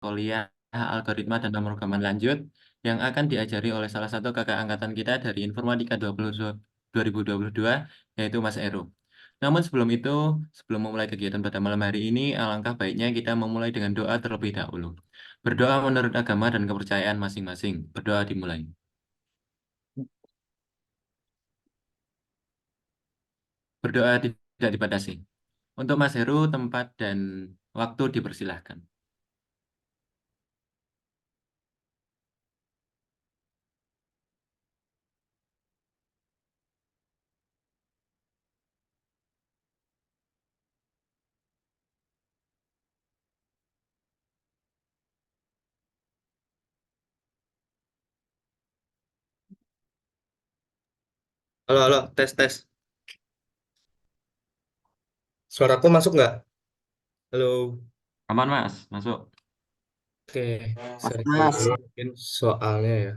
kuliah algoritma dan pemrograman lanjut yang akan diajari oleh salah satu kakak angkatan kita dari Informatika 2022, yaitu Mas Eru. Namun sebelum itu, sebelum memulai kegiatan pada malam hari ini, alangkah baiknya kita memulai dengan doa terlebih dahulu. Berdoa menurut agama dan kepercayaan masing-masing. Berdoa dimulai. Berdoa tidak dibatasi. Untuk Mas Heru, tempat dan waktu dipersilahkan. Halo, halo, tes, tes. Suaraku masuk nggak? Halo. Aman, Mas. Masuk. Oke, Masuk, sharing Mas. dulu mungkin soalnya ya.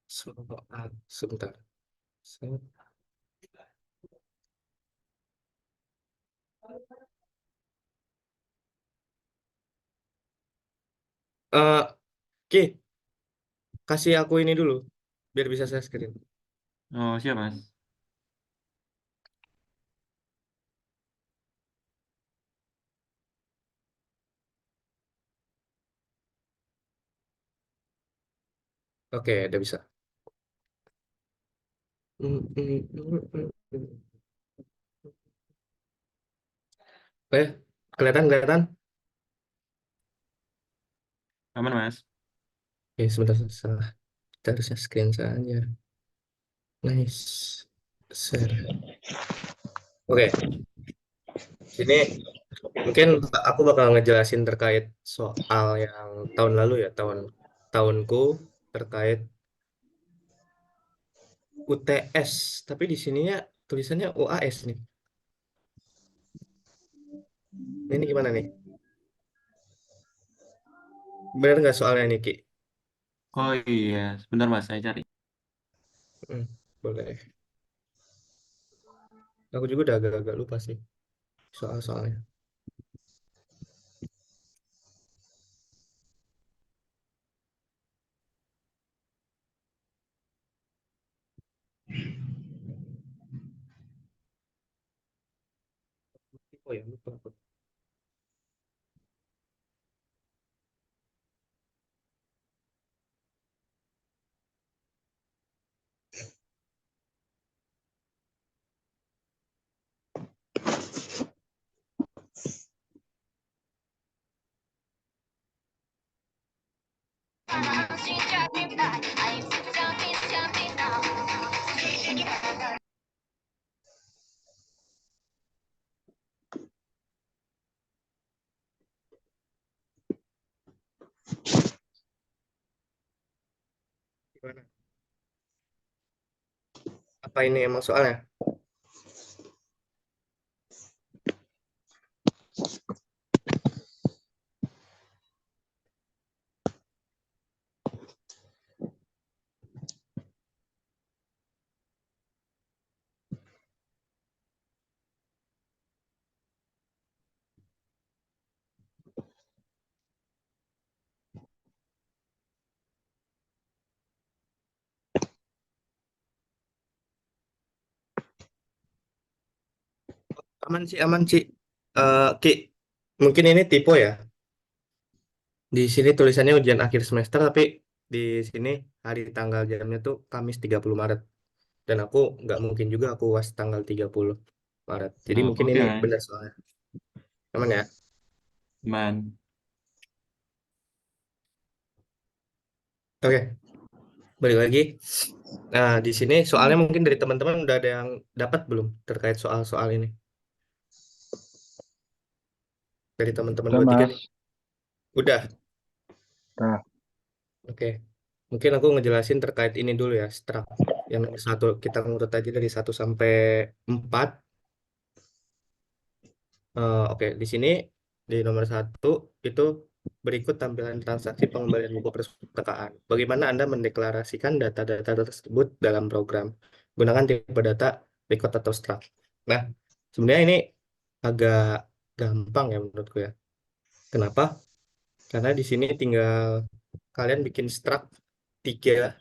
Soal, sebentar. Ki, kasih aku ini dulu, biar bisa saya screen. Oh, siap, Mas. Oke, udah bisa. Oke, kelihatan, kelihatan? Aman, Mas. Oke, sebentar, salah. Kita harusnya screen saja. Nice. Share. Oke, sini mungkin aku bakal ngejelasin terkait soal yang tahun lalu ya, tahunku terkait UTS, tapi di sininya tulisannya UAS nih. Ini gimana nih? Bener nggak soalnya nih, Ki? Oh iya, sebentar, Mas. Saya cari. Hmm, boleh. Aku juga udah agak-agak lupa sih soal-soalnya. Oh ya, lupa aku. Gimana? Apa ini emang soalnya? Aman sih, aman sih. Ki, mungkin ini tipe ya. Di sini tulisannya ujian akhir semester, tapi di sini hari tanggal jamnya tuh Kamis 30 Maret. Dan aku nggak mungkin juga aku UAS tanggal 30 Maret. Jadi Oh, mungkin oke, ini Mas. benar soalnya. Aman ya? Man. Oke, balik lagi. Nah, di sini soalnya mungkin dari teman-teman udah ada yang dapat belum terkait soal-soal ini? Dari teman-teman Udah dua tiga Mas, nih. Udah. nah Oke. Mungkin aku ngejelasin terkait ini dulu ya, struct. Yang nomor satu, kita ngurut aja dari 1 sampai 4. Oke, di sini di nomor 1 itu berikut tampilan transaksi pengembalian buku perpustakaan. Bagaimana Anda mendeklarasikan data-data tersebut dalam program? Gunakan tipe data record atau struct. Nah, sebenarnya ini agak gampang ya menurutku ya. Kenapa? Karena di sini tinggal kalian bikin struct tiga,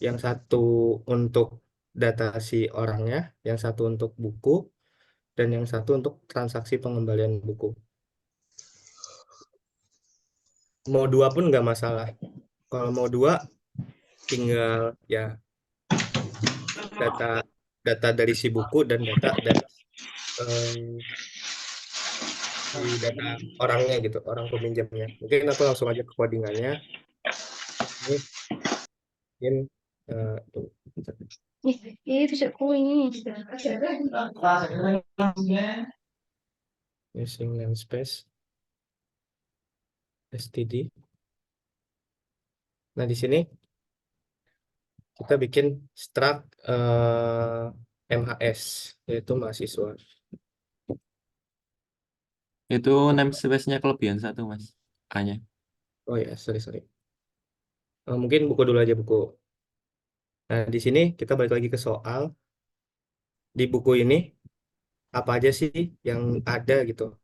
yang satu untuk data si orangnya, yang satu untuk buku, dan yang satu untuk transaksi pengembalian buku. Mau dua pun nggak masalah. Kalau mau dua, tinggal ya data data dari si buku dan data dari si data orangnya gitu, orang peminjamnya. Mungkin aku langsung aja ke codingannya. Ini mungkin tuh, Ih, bisa kuing. using namespace std. Nah, di sini kita bikin struct MHS, yaitu mahasiswa. Itu namespace-nya kelebihan satu, Mas. A-nya. Oh ya, sorry, sorry. Mungkin buku dulu aja buku. Nah, di sini kita balik lagi ke soal. Di buku ini, apa aja sih yang ada gitu?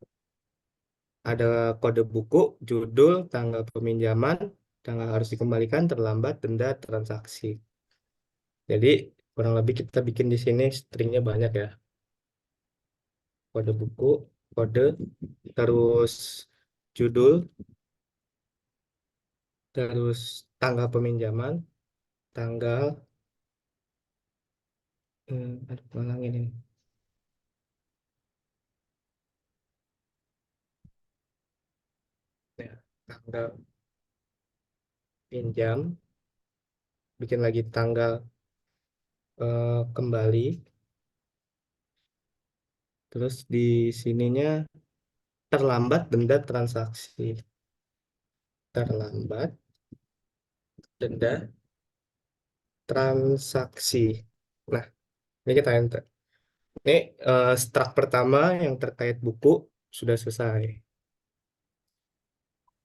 Ada kode buku, judul, tanggal peminjaman, tanggal harus dikembalikan, terlambat, denda, transaksi. Jadi, kurang lebih kita bikin di sini stringnya banyak ya. Kode buku, kode, terus judul, terus tanggal peminjaman, tanggal, aduh, malangin ini. Ya, tanggal pinjam, bikin lagi tanggal kembali, terus di sininya terlambat denda transaksi, terlambat denda transaksi. Nah, ini kita enter. Ini struct pertama yang terkait buku sudah selesai.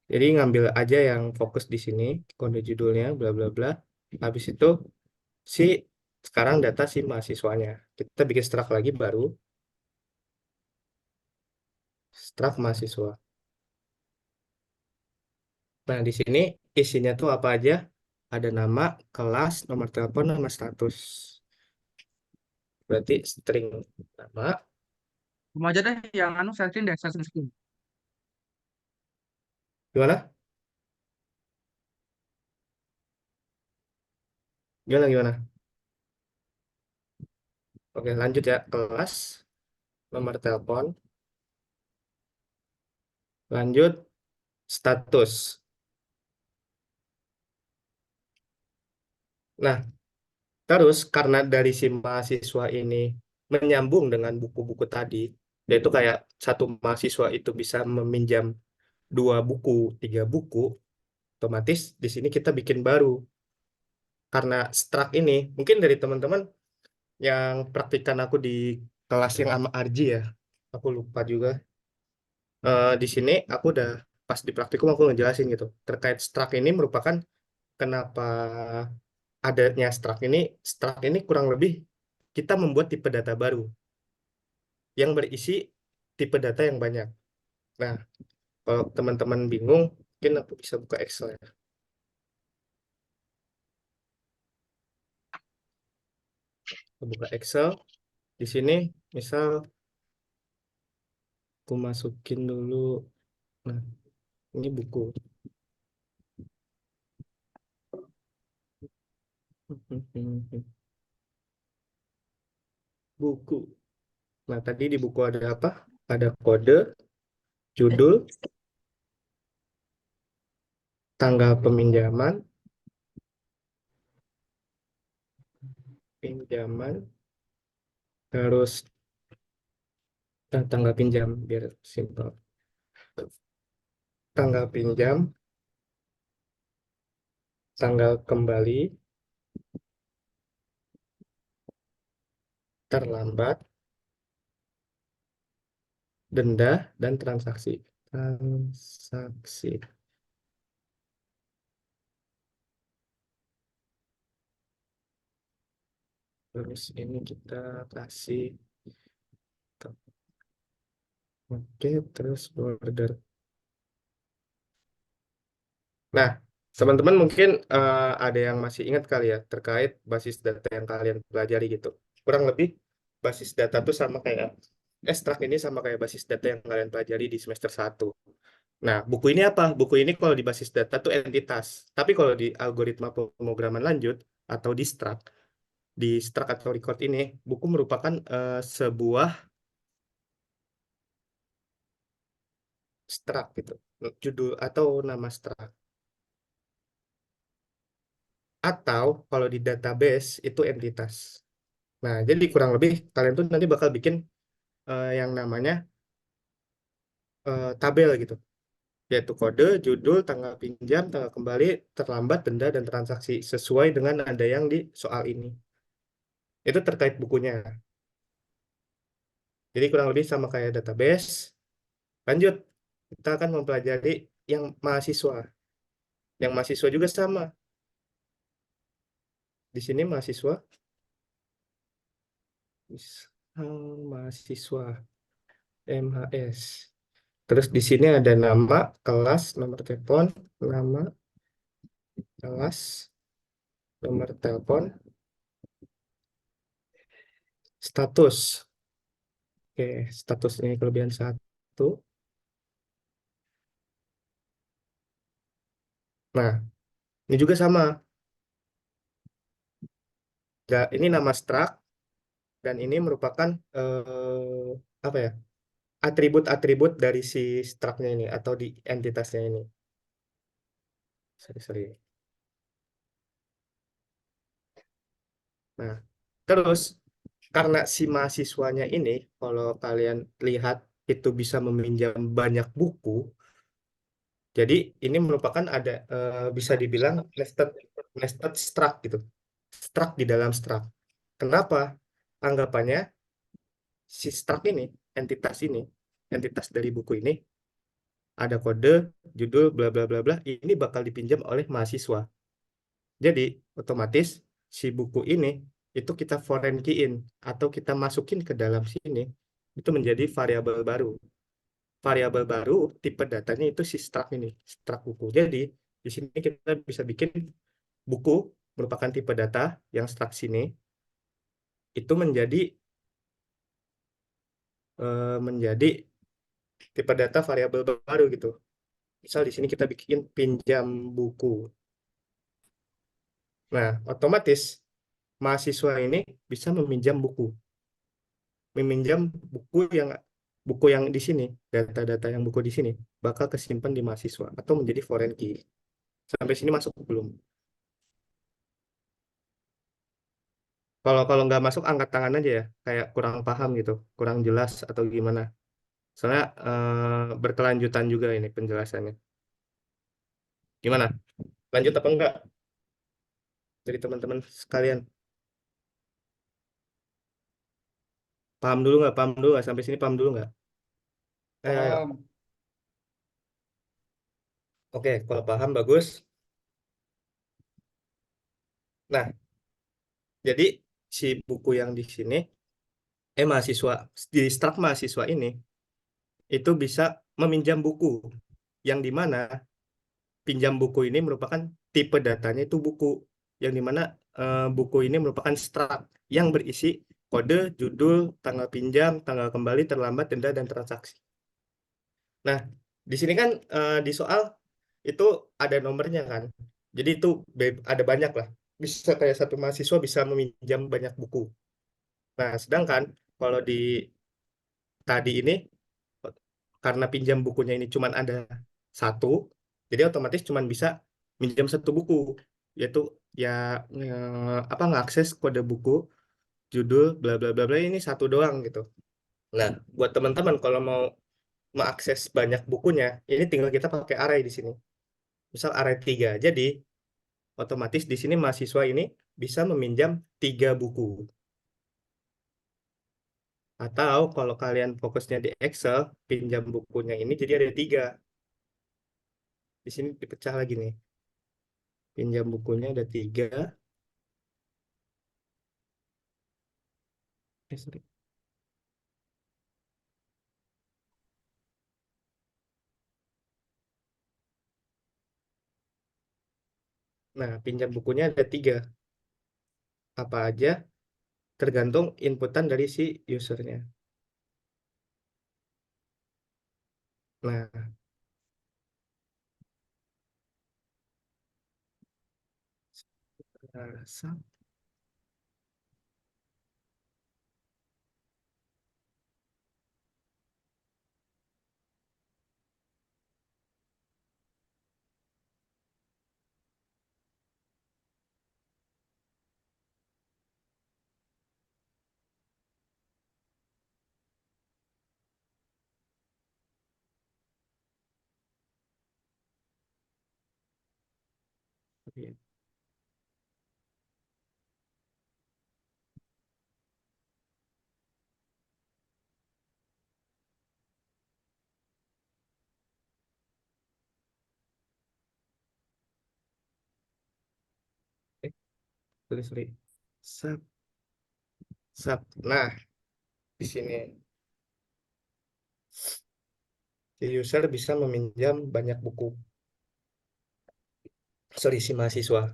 Jadi ngambil aja yang fokus di sini, kode judulnya, bla bla bla. Habis itu si sekarang data si mahasiswanya. Kita bikin struct lagi baru, struct mahasiswa. Nah, di sini isinya tuh apa aja? Ada nama, kelas, nomor telepon, nama status. Berarti string nama. Kamu aja deh yang anu share screen deh, share screen. Gimana? Gimana, gimana? Oke, lanjut ya. Kelas, nomor telepon, lanjut status. Nah, terus karena dari si mahasiswa ini menyambung dengan buku-buku tadi, yaitu kayak satu mahasiswa itu bisa meminjam dua buku, tiga buku, otomatis di sini kita bikin baru. Karena struct ini, mungkin dari teman-teman yang praktikan aku di kelas yang sama Arji ya, aku lupa juga. Di sini aku udah pas di praktikum aku ngejelasin gitu. Terkait struct ini merupakan kenapa adanya struct ini kurang lebih kita membuat tipe data baru yang berisi tipe data yang banyak. Nah, kalau teman-teman bingung, mungkin aku bisa buka Excel ya. Aku buka Excel. Di sini, misal aku masukin dulu. Nah, ini buku. Buku. Nah, tadi di buku ada apa? Ada kode, judul, tanggal peminjaman, pinjaman, terus tanggal pinjam biar simpel. Tanggal pinjam, tanggal kembali, terlambat, denda, dan transaksi. Transaksi. Terus ini kita kasih Oke, terus border. Nah, teman-teman mungkin ada yang masih ingat kali ya terkait basis data yang kalian pelajari gitu. Kurang lebih basis data tuh sama kayak ekstrak ini sama kayak basis data yang kalian pelajari di semester 1. Nah, buku ini apa? Buku ini kalau di basis data tuh entitas. Tapi kalau di algoritma pemrograman lanjut atau di struct atau record ini, buku merupakan sebuah struct gitu. Judul atau nama struct. Atau kalau di database itu entitas. Nah, jadi kurang lebih kalian tuh nanti bakal bikin yang namanya tabel gitu, yaitu kode, judul, tanggal pinjam, tanggal kembali, terlambat, denda, dan transaksi sesuai dengan ada yang di soal ini. Itu terkait bukunya. Jadi kurang lebih sama kayak database. Lanjut, kita akan mempelajari yang mahasiswa. Yang mahasiswa juga sama. Di sini mahasiswa, mahasiswa MHS. Terus di sini ada nama kelas, nomor telepon, nama kelas, nomor telepon, status. Oke, status ini kelebihan 1. Nah, ini juga sama. Ya, ini nama struct dan ini merupakan apa ya? Atribut-atribut dari si struct-nya ini atau di entitasnya ini. Sorry. Nah, terus karena si mahasiswanya ini, kalau kalian lihat itu bisa meminjam banyak buku, jadi ini merupakan ada bisa dibilang nested struct gitu, struct di dalam struct. Kenapa? Anggapannya si struct ini, entitas ini, entitas dari buku ini ada kode, judul, bla bla bla bla, ini bakal dipinjam oleh mahasiswa. Jadi otomatis si buku ini itu kita foreign key-in atau kita masukin ke dalam sini itu menjadi variabel baru. Variabel baru tipe datanya itu si struct ini, struct buku. Jadi di sini kita bisa bikin buku merupakan tipe data yang struct sini itu menjadi tipe data variabel baru gitu. Misal di sini kita bikin pinjam buku. Nah, otomatis mahasiswa ini bisa meminjam buku yang di sini, data-data yang buku di sini bakal kesimpan di mahasiswa atau menjadi foreign key. Sampai sini masuk belum? Kalau kalau nggak masuk angkat tangan aja ya, kayak kurang paham gitu, kurang jelas atau gimana. Soalnya berkelanjutan juga ini penjelasannya. Gimana? Lanjut apa enggak dari teman-teman sekalian? Paham dulu nggak? Paham dulu nggak? Sampai sini paham dulu nggak? Ayo. Oke, kalau paham bagus. Nah, jadi si buku yang di sini, mahasiswa, di struct mahasiswa ini, itu bisa meminjam buku. Yang dimana pinjam buku ini merupakan tipe datanya itu buku. Yang dimana buku ini merupakan struct yang berisi kode, judul, tanggal pinjam, tanggal kembali, terlambat, denda, dan transaksi. Nah, di sini kan di soal itu ada nomornya kan. Jadi itu ada banyak lah. Bisa kayak satu mahasiswa bisa meminjam banyak buku. Nah, sedangkan kalau di tadi ini karena pinjam bukunya ini cuma ada satu, jadi otomatis cuma bisa minjam satu buku, yaitu ya apa ngakses kode buku, judul, bla bla bla bla ini satu doang gitu. Nah, buat teman-teman kalau mau mengakses banyak bukunya, ini tinggal kita pakai array di sini. Misal array 3. Jadi otomatis di sini mahasiswa ini bisa meminjam 3 buku. Atau kalau kalian fokusnya di Excel, pinjam bukunya ini jadi ada 3. Di sini dipecah lagi nih. Pinjam bukunya ada 3. Sorry. Nah, pinjam bukunya ada 3. Apa aja? Tergantung inputan dari si usernya. Nah, sub sorry. Sub sub. Nah, di sini si user bisa meminjam banyak buku. Sorry, si mahasiswa.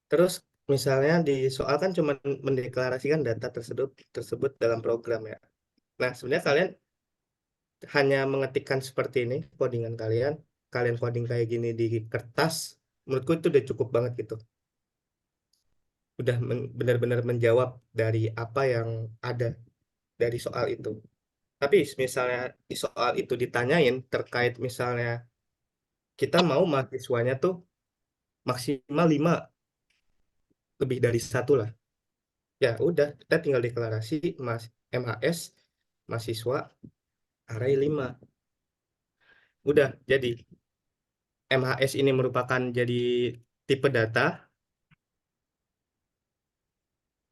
Terus misalnya di soal kan cuma mendeklarasikan data tersebut dalam program ya. Nah, sebenarnya kalian hanya mengetikkan seperti ini codingan kalian coding kayak gini di kertas, menurutku itu udah cukup banget gitu. Udah benar-benar menjawab dari apa yang ada dari soal itu. Tapi misalnya di soal itu ditanyain terkait misalnya kita mau mahasiswanya tuh maksimal 5, lebih dari 1 lah. Ya udah, kita tinggal deklarasi MHS mahasiswa array 5. Udah, jadi MHS ini merupakan jadi tipe data.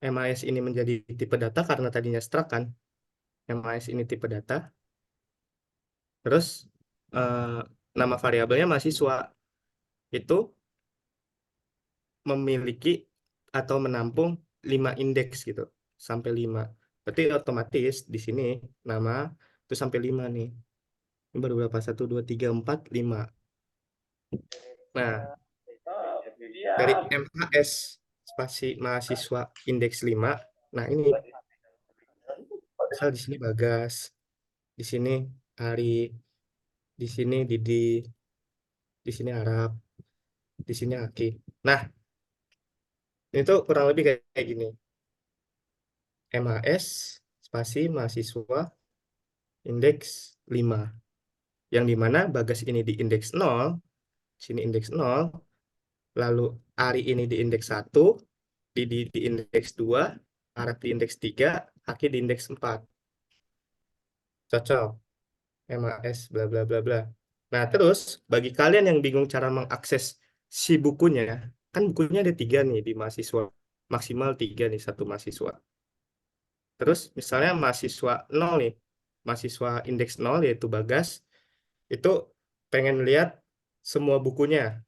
MHS ini menjadi tipe data karena tadinya struct kan. MHS ini tipe data. Terus eh, nama variabelnya mahasiswa itu memiliki atau menampung 5 indeks gitu. Sampai 5. Berarti otomatis di sini nama itu sampai 5 nih. Ini baru berapa? 1, 2, 3, 4, 5. Nah, dari MHS spasi mahasiswa indeks 5. Nah, ini misal di sini Bagas, di sini Ari, di sini Didi, di sini Arab, di sini Aki. Nah, ini tuh kurang lebih kayak gini. MHS spasi mahasiswa indeks 5. Yang dimana Bagas ini di indeks 0, sini indeks 0, lalu Ari ini di indeks 1, Didi di indeks 2, Arab di indeks 3, Aki di indeks 4. Cocok. MAS bla bla bla bla. Nah, terus bagi kalian yang bingung cara mengakses si bukunya, kan bukunya ada 3 nih di mahasiswa. Maksimal 3 nih, satu mahasiswa. Terus misalnya mahasiswa 0 nih, mahasiswa indeks 0 yaitu Bagas, itu pengen lihat semua bukunya.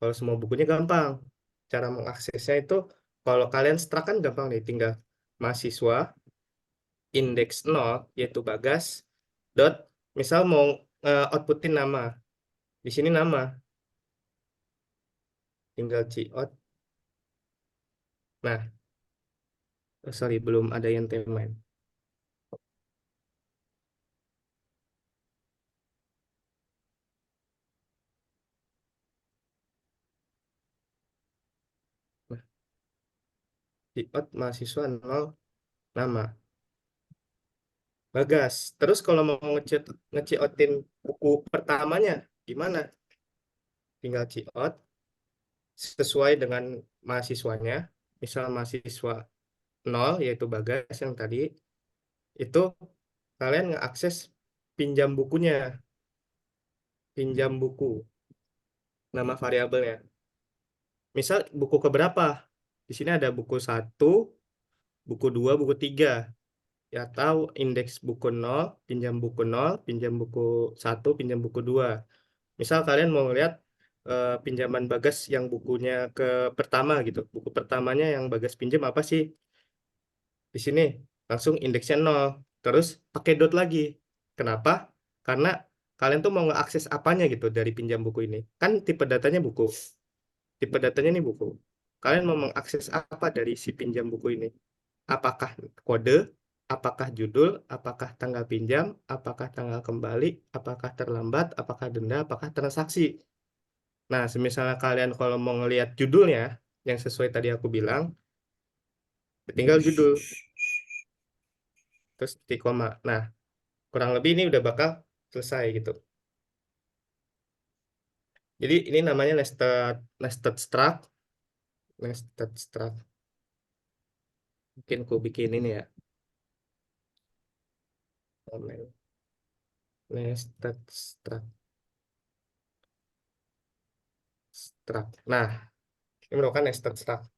Kalau semua bukunya gampang. Cara mengaksesnya itu, kalau kalian struct kan gampang nih, tinggal mahasiswa indeks 0 yaitu Bagas, dot, misal mau outputin nama. Di sini nama, tinggal out. Nah, sorry, belum ada yang main. Nah, out mahasiswa 0 nama. Bagas. Terus kalau mau outin buku pertamanya, gimana? Tinggal out sesuai dengan mahasiswanya. Misal mahasiswa 0, yaitu Bagas yang tadi, itu kalian ngeakses pinjam bukunya. Pinjam buku. Nama variabelnya. Misal buku keberapa? Di sini ada buku 1, buku 2, buku 3. Ya tahu indeks buku 0, pinjam buku 1, pinjam buku 2. Misal kalian mau lihat pinjaman Bagas yang bukunya ke pertama gitu. Buku pertamanya yang Bagas pinjam apa sih? Di sini langsung indeksnya 0. Terus pakai dot lagi. Kenapa? Karena kalian tuh mau ngeakses apanya gitu dari pinjam buku ini. Kan tipe datanya buku. Tipe datanya ini buku. Kalian mau mengakses apa dari si pinjam buku ini? Apakah kode, apakah judul, apakah tanggal pinjam, apakah tanggal kembali, apakah terlambat, apakah denda, apakah transaksi. Nah, misalnya kalian kalau mau ngelihat judulnya, yang sesuai tadi aku bilang, tinggal judul, terus titik koma. Nah, kurang lebih ini udah bakal selesai gitu. Jadi ini namanya nested nested struct, nested struct. Mungkin aku bikin ini ya, nested struct. Nah, ini merupakan nested struct.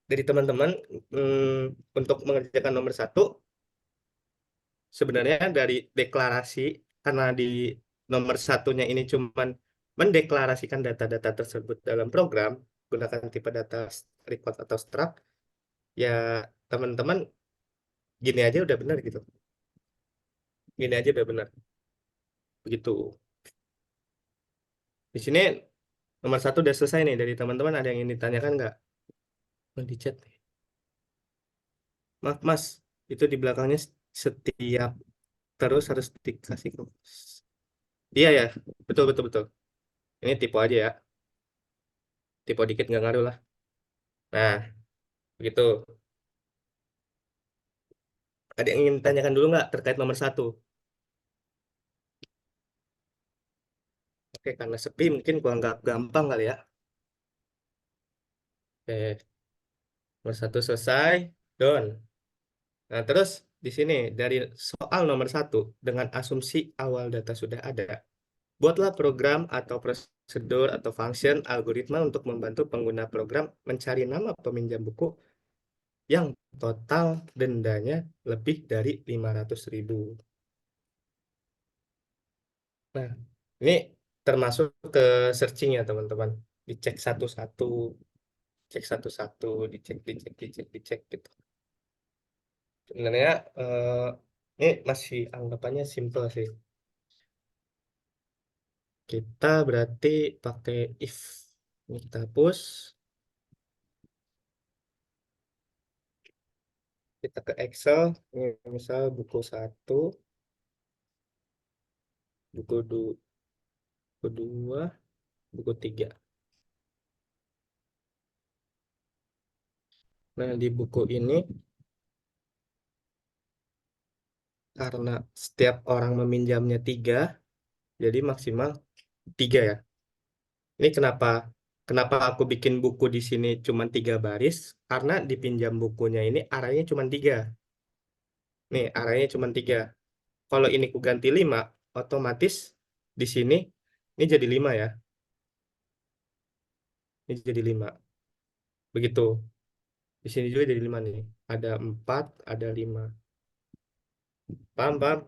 Dari teman-teman, untuk mengerjakan nomor satu, sebenarnya dari deklarasi, karena di nomor satunya ini cuman mendeklarasikan data-data tersebut dalam program, gunakan tipe data record atau struct, ya teman-teman gini aja udah benar gitu. Gini aja udah benar. Begitu. Di sini nomor satu udah selesai nih. Dari teman-teman ada yang ingin ditanyakan nggak? Di chat. Maaf mas, itu di belakangnya setiap terus harus dikasih. Iya ya, betul betul betul. Ini tipe aja ya. Tipe dikit nggak ngaruh lah. Nah, begitu. Ada yang ingin ditanyakan dulu nggak terkait nomor satu? Oke, karena sepi mungkin gua anggap gampang kali ya. Oke, nomor satu selesai. Done. Nah, terus di sini dari soal nomor satu dengan asumsi awal data sudah ada. Buatlah program atau prosedur atau function algoritma untuk membantu pengguna program mencari nama peminjam buku yang total dendanya lebih dari 500.000. Nah, ini termasuk ke searching ya teman-teman. Dicek satu-satu, cek satu-satu, dicek gitu. Sebenarnya ini masih anggapannya simple sih. Kita berarti pakai if. Ini kita hapus. Kita ke Excel. Ini misal buku 1, buku 2, buku 3. Nah, di buku ini karena setiap orang meminjamnya 3, jadi maksimal 3 ya. Ini kenapa aku bikin buku di sini cuma 3 baris? Karena dipinjam bukunya ini arahnya cuma 3. Nih, arahnya cuma 3. Kalau ini ku ganti 5, otomatis di sini ini jadi 5 ya. Ini jadi 5. Begitu. Di sini juga jadi 5 nih. Ada 4, ada 5. Paham, paham?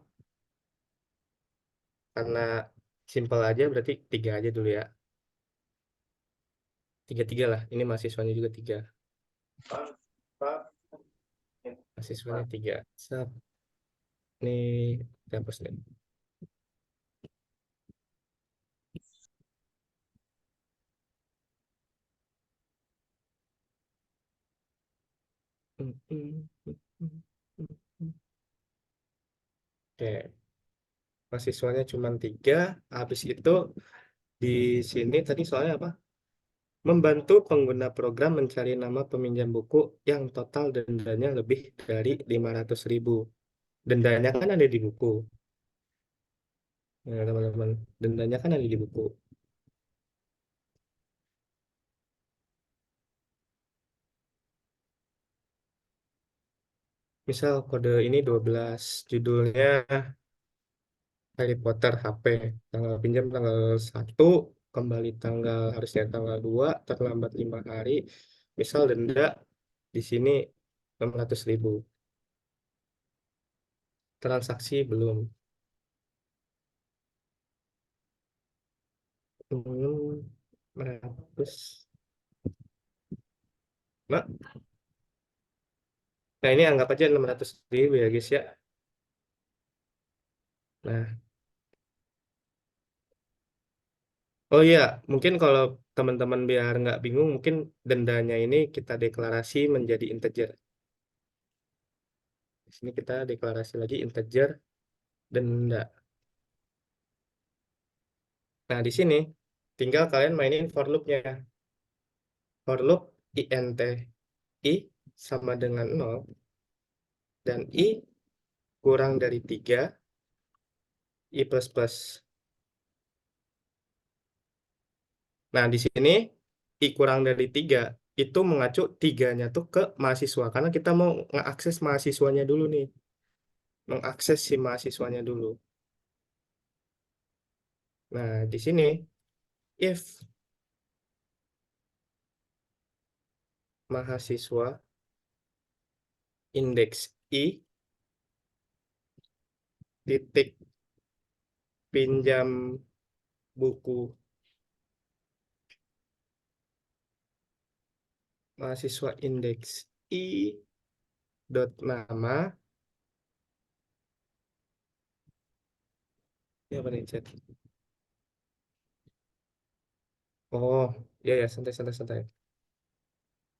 Karena simple aja berarti 3 aja dulu ya. 3-3 lah. Ini mahasiswanya juga 3. Paham? Mahasiswanya 3. Sap. Nih, hapus nih. Oke. Mahasiswanya cuma 3. Habis itu di sini tadi soalnya apa? Membantu pengguna program mencari nama peminjam buku yang total dendanya lebih dari 500.000. Dendanya kan ada di buku. Nah, teman-teman, dendanya kan ada di buku. Misal kode ini 12, judulnya Harry Potter HP. Tanggal pinjam tanggal 1, kembali harusnya tanggal 2, terlambat 5 hari. Misal denda di sini 600.000. Transaksi belum. 600. Nah, nah, ini anggap aja 600.000 ya guys ya. Nah, oh iya, mungkin kalau teman-teman biar nggak bingung, mungkin dendanya ini kita deklarasi menjadi integer. Di sini kita deklarasi lagi integer denda. Nah, di sini tinggal kalian mainin for loop-nya. For loop int i sama dengan 0 dan i kurang dari 3 i plus plus. Nah, di sini i kurang dari 3 itu mengacu 3-nya tuh ke mahasiswa karena kita mau mengakses mahasiswanya dulu nih. Mengakses si mahasiswanya dulu. Nah, di sini if mahasiswa indeks i titik pinjam buku mahasiswa indeks i dot nama ini apa nih chat? Oh, ya ya santai santai santai.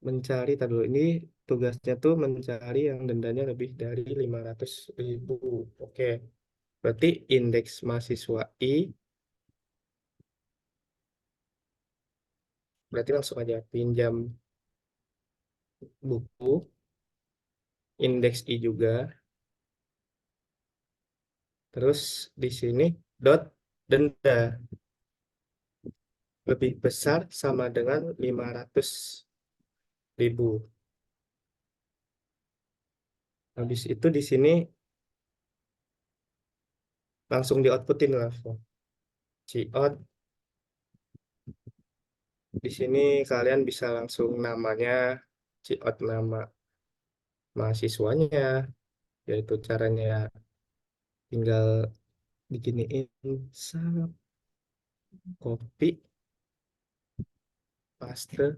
Mencari tadi dulu ini tugasnya tuh mencari yang dendanya lebih dari 500.000. Oke. Berarti indeks mahasiswa i berarti langsung aja pinjam buku indeks i juga. Terus di sini dot denda lebih besar sama dengan 500.000. Habis itu di sini langsung di outputin langsung. Ciot. Di sini kalian bisa langsung namanya ciot nama mahasiswanya, yaitu caranya tinggal diginiin sub copy paste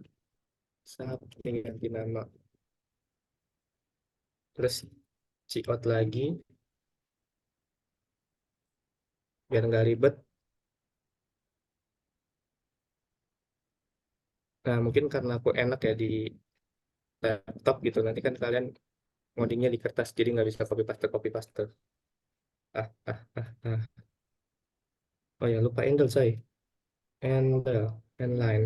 sub tinggal ganti nama. Terus ciot lagi biar nggak ribet. Nah, mungkin karena aku enak ya di laptop gitu. Nanti kan kalian ngodingnya di kertas, jadi nggak bisa copy paste. Ah, ah, ah, ah. Oh ya, lupa handle, coy. Handle, handline.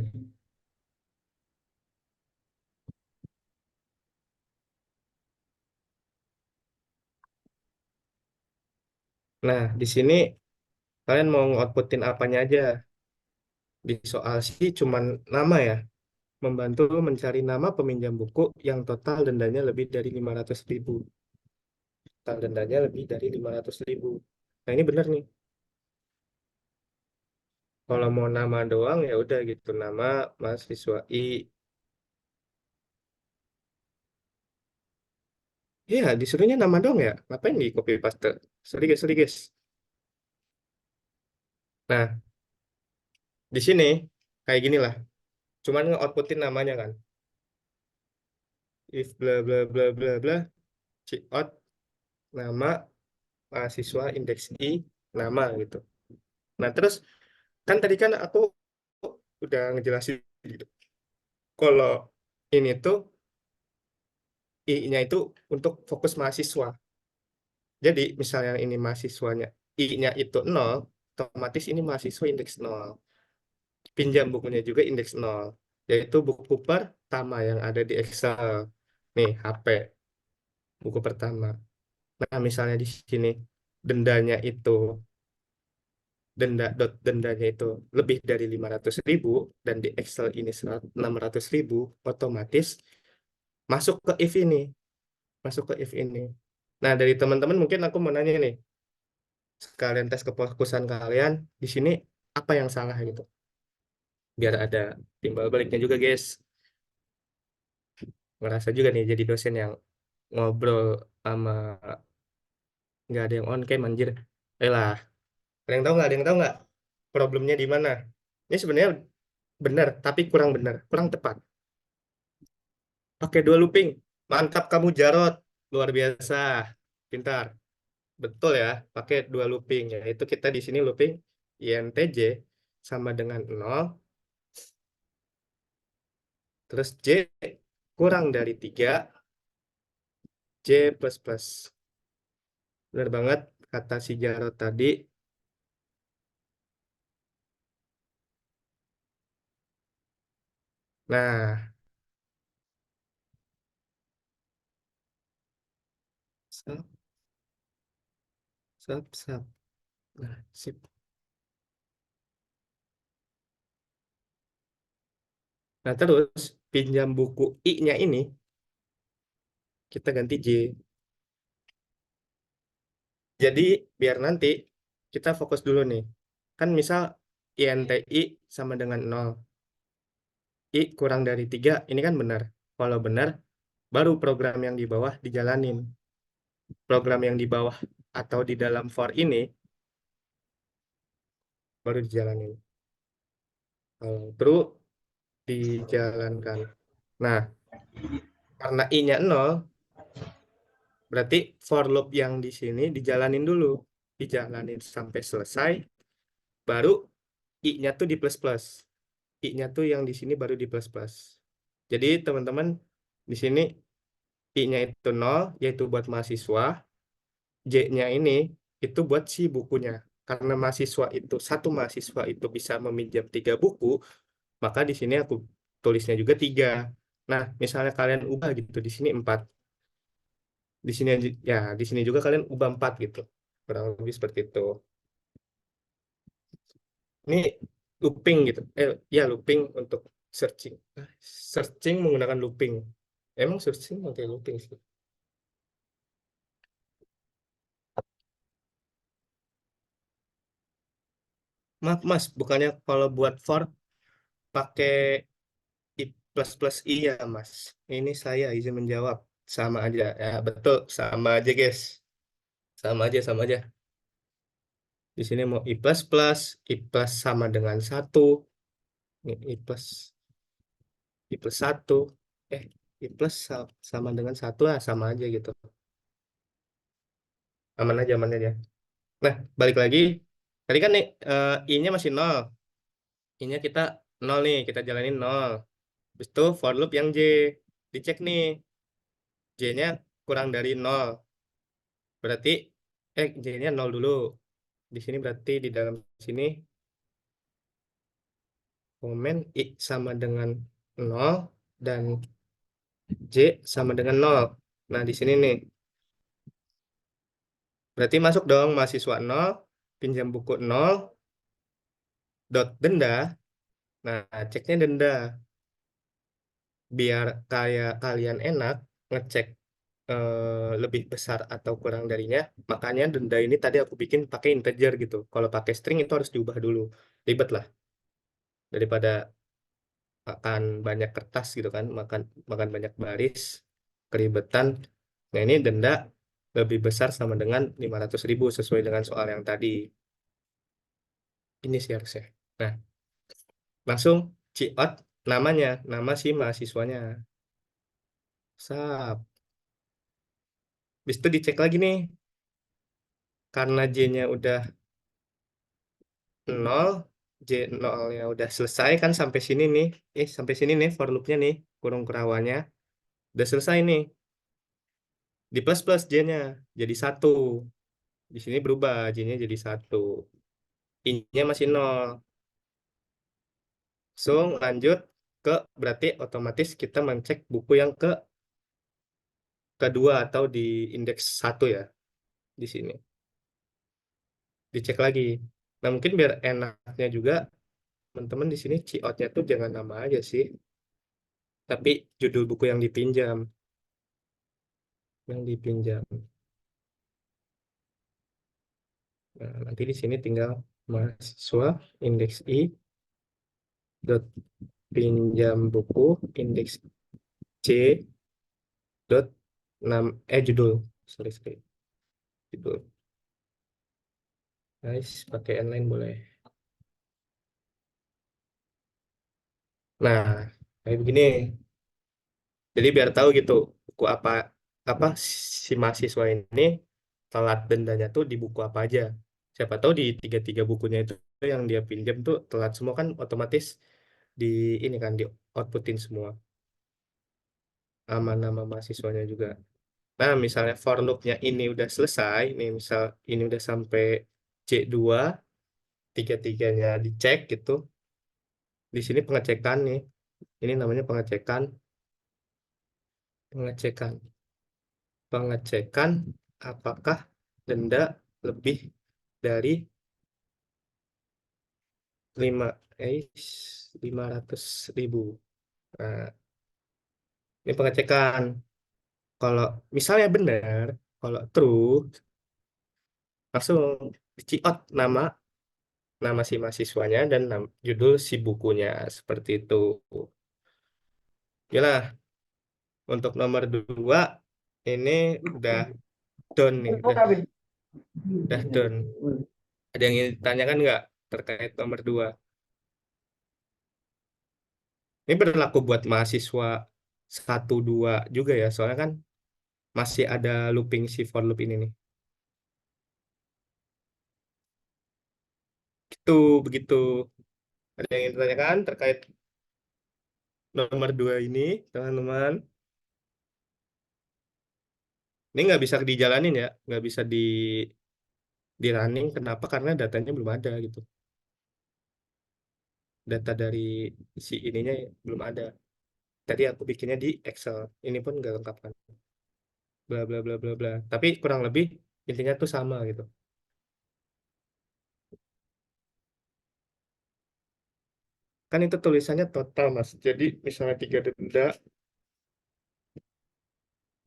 Nah, di sini kalian mau outputin apanya aja. Di soal sih cuman nama ya. Membantu mencari nama peminjam buku yang total dendanya lebih dari 500.000. Total dendanya lebih dari 500.000. Nah, ini benar nih. Kalau mau nama doang ya udah gitu, nama mahasiswa I. Iya, disuruhnya nama doang ya. Ngapain di copy paste? Sorry guys, sorry guys. Nah, di sini kayak gini lah. Cuman nge-outputin namanya kan. If bla bla bla bla bla, out nama mahasiswa indeks I nama gitu. Nah, terus kan tadi kan aku udah ngejelasin gitu. Kalau ini tuh I-nya itu untuk fokus mahasiswa. Jadi misalnya ini mahasiswanya I-nya itu 0, otomatis ini mahasiswa indeks 0. Pinjam bukunya juga indeks 0, yaitu buku pertama yang ada di Excel. Nih, HP, buku pertama. Nah, misalnya di sini dendanya itu dendanya itu lebih dari 500.000 dan di Excel ini 600.000, otomatis masuk ke if ini, masuk ke if ini. Nah, dari teman-teman mungkin aku mau nanya nih, sekalian tes kefokusan kalian di sini apa yang salah gitu, biar ada timbal baliknya juga guys. Ngerasa juga nih jadi dosen yang ngobrol sama nggak ada yang on cam anjir. Lah, ada yang tahu nggak? Ada yang tahu nggak problemnya di mana? Ini sebenarnya benar, tapi kurang benar, kurang tepat. Pakai dua looping. Mantap kamu Jarot. Luar biasa. Pintar. Betul ya, pakai dua looping ya. Itu kita di sini looping INTJ sama dengan 0, terus J kurang dari 3, J plus plus. Benar banget kata si Jarot tadi. Nah, sap, sap, sap. Nah, sip. Nah, terus pinjam buku I-nya ini kita ganti J. Jadi biar nanti kita fokus dulu nih. Kan misal INTI sama dengan 0. I kurang dari 3, ini kan benar. Kalau benar, baru program yang di bawah dijalanin. Program yang di bawah atau di dalam for ini baru dijalanin. Kalau true, dijalankan. Nah, karena I-nya 0, berarti for loop yang di sini dijalanin dulu. Dijalanin sampai selesai, baru I-nya tuh di plus plus. I-nya tuh yang di sini baru di plus plus. Jadi teman-teman di sini I-nya itu 0, yaitu buat mahasiswa. J-nya ini itu buat si bukunya. Karena satu mahasiswa itu bisa meminjam 3 buku, maka di sini aku tulisnya juga 3. Nah, misalnya kalian ubah gitu, di sini 4. Di sini ya, di sini juga kalian ubah 4 gitu. Kurang lebih seperti itu. Ini looping gitu. Ya looping untuk searching. Searching menggunakan looping. Emang searching pakai looping sih. Maaf Mas, bukannya kalau buat for pakai I plus plus I ya Mas. Ini saya izin menjawab. Sama aja. Ya betul, sama aja guys. Sama aja, sama aja. Di sini mau I plus sama dengan 1. Ini I plus 1. Eh, I plus sama dengan 1 lah, sama aja gitu. Aman aja. Nah, balik lagi. Tadi kan nih, I-nya masih 0. I-nya kita 0 nih, kita jalanin 0. Habis itu for loop yang J. Dicek nih, J-nya kurang dari 0. Berarti, J-nya 0 dulu. Di sini berarti di dalam sini, komen I sama dengan 0 dan J sama dengan 0. Nah, di sini nih. Berarti masuk dong mahasiswa 0, pinjam buku 0, dot denda. Nah, ceknya denda. Biar kayak kalian enak ngecek lebih besar atau kurang darinya, makanya denda ini tadi aku bikin pakai integer gitu. Kalau pakai string itu harus diubah dulu, ribet lah daripada makan banyak kertas gitu kan, makan makan banyak baris, keribetan. Nah ini denda lebih besar sama dengan 500.000 sesuai dengan soal yang tadi. Ini sih harusnya. Nah, langsung ciot namanya, nama si mahasiswanya. Sap. Habis itu dicek lagi nih, karena J-nya udah 0, J 0-nya udah selesai kan sampai sini nih. Sampai sini nih for loop-nya nih, kurung kerawanya. Udah selesai nih. Di plus plus J-nya jadi 1. Di sini berubah, J-nya jadi 1. I-nya masih 0. So, lanjut ke berarti otomatis kita mencek buku yang kedua atau di indeks 1 ya di sini. Dicek lagi. Nah, mungkin biar enaknya juga teman-teman di sini ciotnya tuh jangan nama aja sih, tapi judul buku yang dipinjam. Nah, nanti di sini tinggal mahasiswa indeks I dot pinjam buku indeks C dot judul, sorry, judul. Guys, pakai inline boleh. Nah, kayak begini. Jadi biar tahu gitu buku apa apa si mahasiswa ini telat dendanya tuh di buku apa aja. Siapa tahu di tiga bukunya itu yang dia pinjam tuh telat semua, kan otomatis di ini kan di outputin semua sama nama mahasiswanya juga. Nah, misalnya for loop-nya ini udah selesai, nih misal ini udah sampai C2, tiga-tiganya dicek gitu. Di sini pengecekan nih. Ini namanya pengecekan, pengecekan, pengecekan apakah denda lebih dari 5 500.000. Nah, ini pengecekan. Kalau misalnya benar, kalau true, langsung di-out nama nama si mahasiswanya dan judul si bukunya seperti itu. Oke lah, untuk nomor 2 ini udah done nih, udah done. Ada yang ingin ditanyakan nggak terkait nomor 2? Ini berlaku buat mahasiswa 1, 2 juga ya, soalnya kan masih ada looping si for loop ini nih. Itu begitu. Ada yang ingin ditanyakan terkait nomor 2 ini, teman-teman? Ini nggak bisa dijalanin ya, nggak bisa di running. Kenapa? Karena datanya belum ada gitu. Data dari si ininya belum ada. Tadi aku bikinnya di Excel. Ini pun nggak lengkap kan. Bla bla bla bla bla. Tapi kurang lebih intinya tuh sama gitu. Kan itu tulisannya total, Mas. Jadi misalnya 3 denda,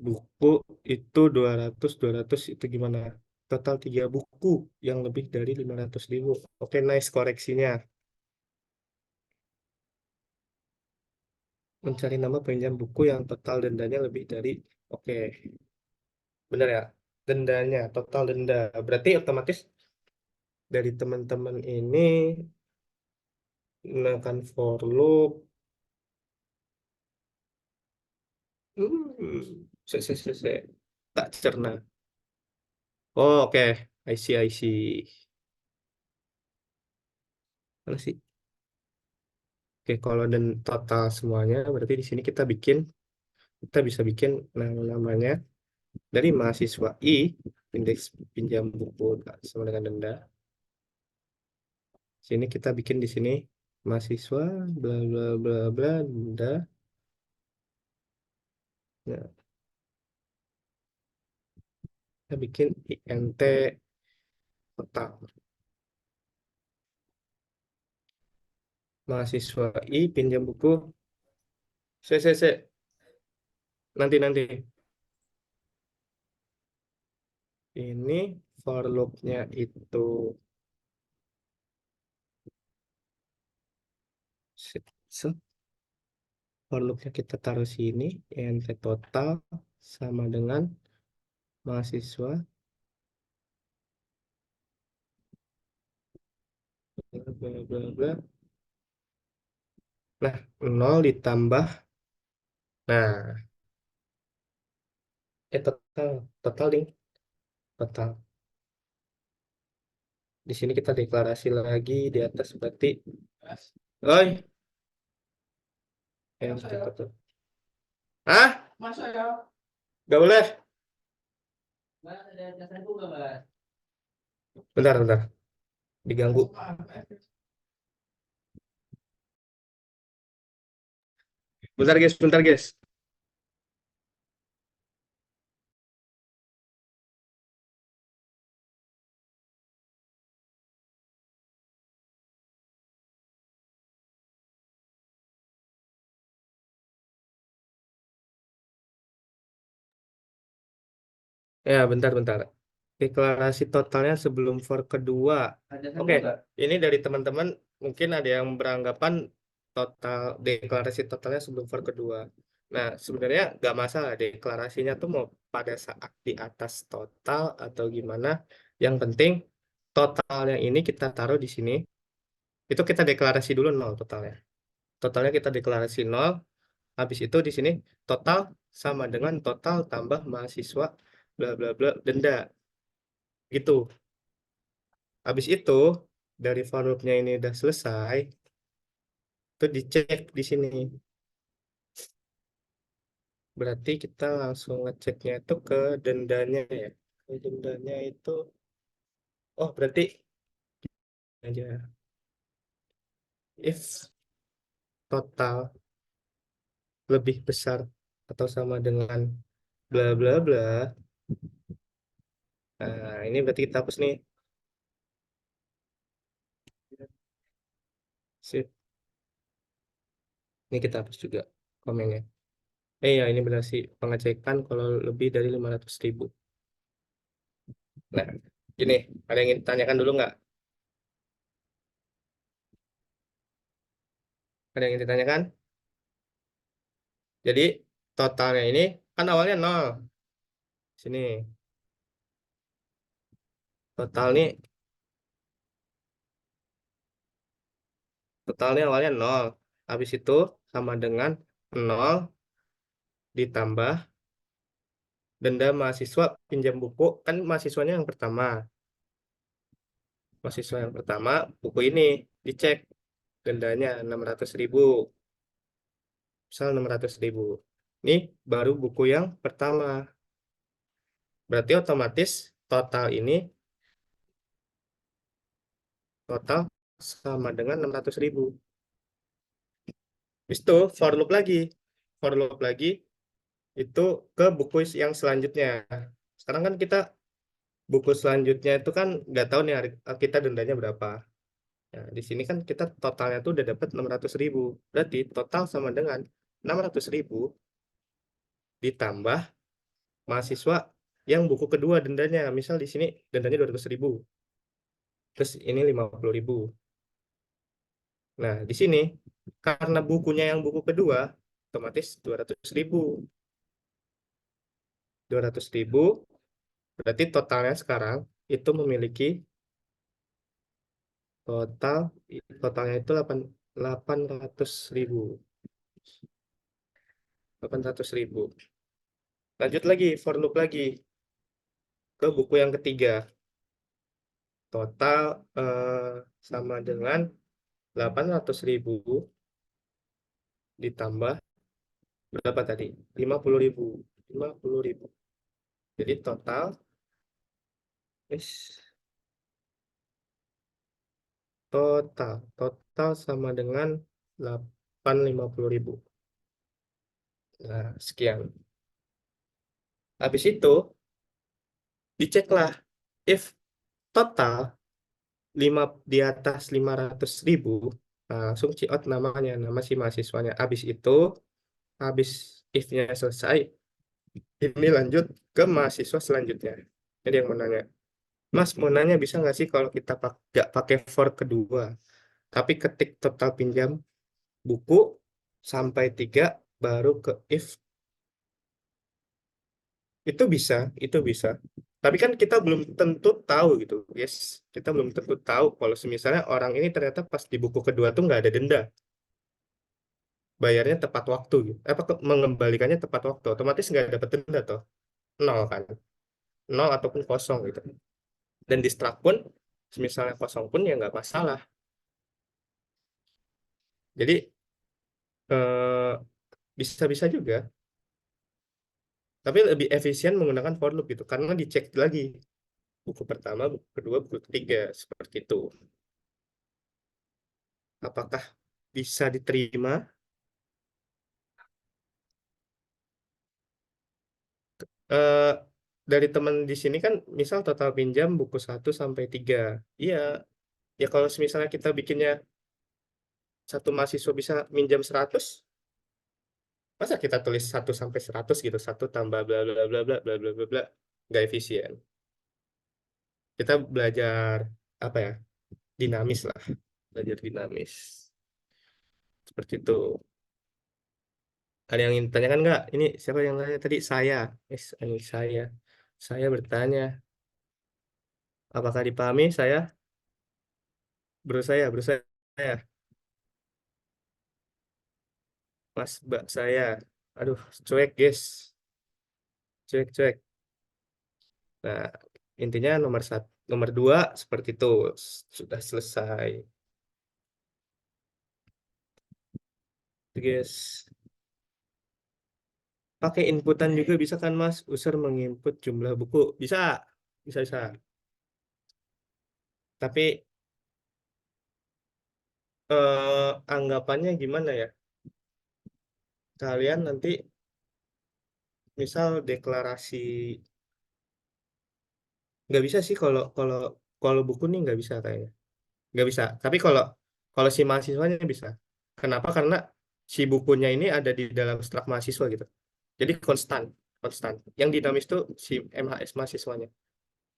buku itu 200 itu gimana? Total 3 buku yang lebih dari 500.000. Oke, nice koreksinya. Mencari nama pinjam buku yang total dendanya lebih dari, oke, benar ya, dendanya, total denda. Berarti otomatis dari teman-teman ini gunakan for loop. Se. Tak cerna. Oh, oke. I see, I see. Mana sih? Oke, kalau dan total semuanya, berarti di sini kita bisa bikin namanya dari mahasiswa I, indeks pinjam buku sama dengan denda. Sini kita bikin di sini mahasiswa bla bla bla bla denda. Nah, kita bikin INT total. Mahasiswa I pinjam buku. Se. Nanti. Ini for loop-nya itu for loop-nya kita taruh sini, INT total sama dengan mahasiswa bla bla bla. Nah, 0 ditambah, nah, total ding, total. Di sini kita deklarasi lagi di atas berarti, oi, total. Hah? Gak boleh. Bentar. Diganggu. Bentar guys. Ya, bentar. Deklarasi totalnya sebelum for kedua. Oke, ini dari teman-teman mungkin ada yang beranggapan total deklarasi totalnya sebelum for kedua. Nah, sebenarnya nggak masalah deklarasinya tuh mau pada saat di atas total atau gimana. Yang penting totalnya ini kita taruh di sini. Itu kita deklarasi dulu 0 totalnya. Totalnya kita deklarasi 0. Habis itu di sini total sama dengan total tambah mahasiswa bla bla bla denda. Gitu. Habis itu dari for loop-nya ini udah selesai, itu dicek di sini. Berarti kita langsung ngeceknya itu ke dendanya ya. Ke dendanya itu, oh berarti aja if total lebih besar atau sama dengan bla bla bla. Nah, ini berarti kita hapus nih. Sip. Ini kita hapus juga komennya. Ya ini benar sih pengecekan kalau lebih dari 500.000. Nah, ini ada yang ingin ditanyakan dulu nggak? Ada yang ingin ditanyakan? Jadi totalnya ini kan awalnya 0. Sini. Totalnya awalnya 0. Habis itu sama dengan 0 ditambah denda mahasiswa pinjam buku. Kan mahasiswanya yang pertama. Mahasiswa yang pertama, buku ini dicek dendanya 600.000. Misal 600.000. Ini baru buku yang pertama. Berarti otomatis total ini total sama dengan 600.000. Habis itu for loop lagi. For loop lagi itu ke buku yang selanjutnya. Sekarang kan kita buku selanjutnya itu kan nggak tahu nih kita dendanya berapa. Nah, di sini kan kita totalnya tuh udah dapat 600.000. Berarti total sama dengan 600.000 ditambah mahasiswa yang buku kedua dendanya. Misal di sini dendanya 200.000. Terus ini 50.000. Nah, di sini karena bukunya yang buku kedua, otomatis 200.000. 200.000 berarti totalnya sekarang itu memiliki total totalnya itu 800.000. 800.000. Lanjut lagi, for loop lagi ke buku yang ketiga. Total sama dengan 800.000 ditambah berapa tadi? 50.000. 50.000. Jadi total total sama dengan 850.000. Nah, sekian. Habis itu diceklah if total 5 di atas 500.000, nah, langsung out namanya, nama si mahasiswanya. Habis if-nya selesai, ini lanjut ke mahasiswa selanjutnya. Jadi yang mau nanya, Mas mau nanya bisa nggak sih kalau kita nggak pakai for kedua, tapi ketik total pinjam buku sampai 3 baru ke if. Itu bisa. Tapi kan kita belum tentu tahu gitu, yes. Kita belum tentu tahu kalau misalnya orang ini ternyata pas di buku kedua tuh nggak ada denda, bayarnya tepat waktu gitu. Mengembalikannya tepat waktu, otomatis nggak dapat denda toh, 0 kan, 0 ataupun kosong gitu. Dan di strak pun, misalnya kosong pun ya nggak masalah. Jadi eh, bisa-bisa juga. Tapi lebih efisien menggunakan for loop gitu, karena dicek lagi buku pertama, buku kedua, buku ketiga seperti itu. Apakah bisa diterima? Eh, dari teman di sini kan, misal total pinjam buku 1 sampai 3. Iya, ya kalau misalnya kita bikinnya satu mahasiswa bisa minjam 100, masa kita tulis 1 sampai 100 gitu, 1 tambah bla bla bla bla bla bla bla bla, nggak efisien. Kita belajar apa ya, dinamis lah, belajar dinamis seperti itu. Ada yang ingin ditanyakan nggak? Ini siapa yang nanya tadi? Saya. Ini saya bertanya, apakah dipahami? Saya berusaha Mas Mbak saya. Aduh, cuek guys, cuek. Nah, Intinya nomor 2 seperti itu. Sudah selesai. Oke, guys. Pakai inputan juga bisa kan Mas? User menginput jumlah buku. Bisa. Bisa, bisa. Tapi anggapannya gimana ya? Kalian nanti misal deklarasi, nggak bisa sih kalau kalau kalau buku nih nggak bisa kayaknya. Nggak bisa. Tapi kalau kalau si mahasiswanya bisa. Kenapa? Karena si bukunya ini ada di dalam strak mahasiswa gitu. Jadi konstan, konstan. Yang dinamis itu si MHS mahasiswanya.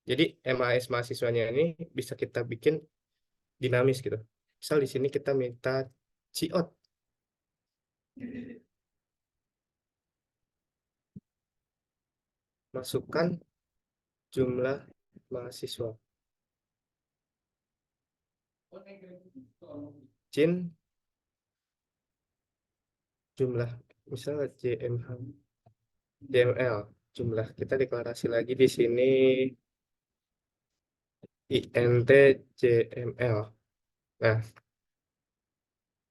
Jadi MHS mahasiswanya ini bisa kita bikin dinamis gitu. Misal di sini kita minta ciot. Masukkan jumlah mahasiswa. Jin jumlah. Misalnya JML jumlah. Kita deklarasi lagi di sini int JML. Nah,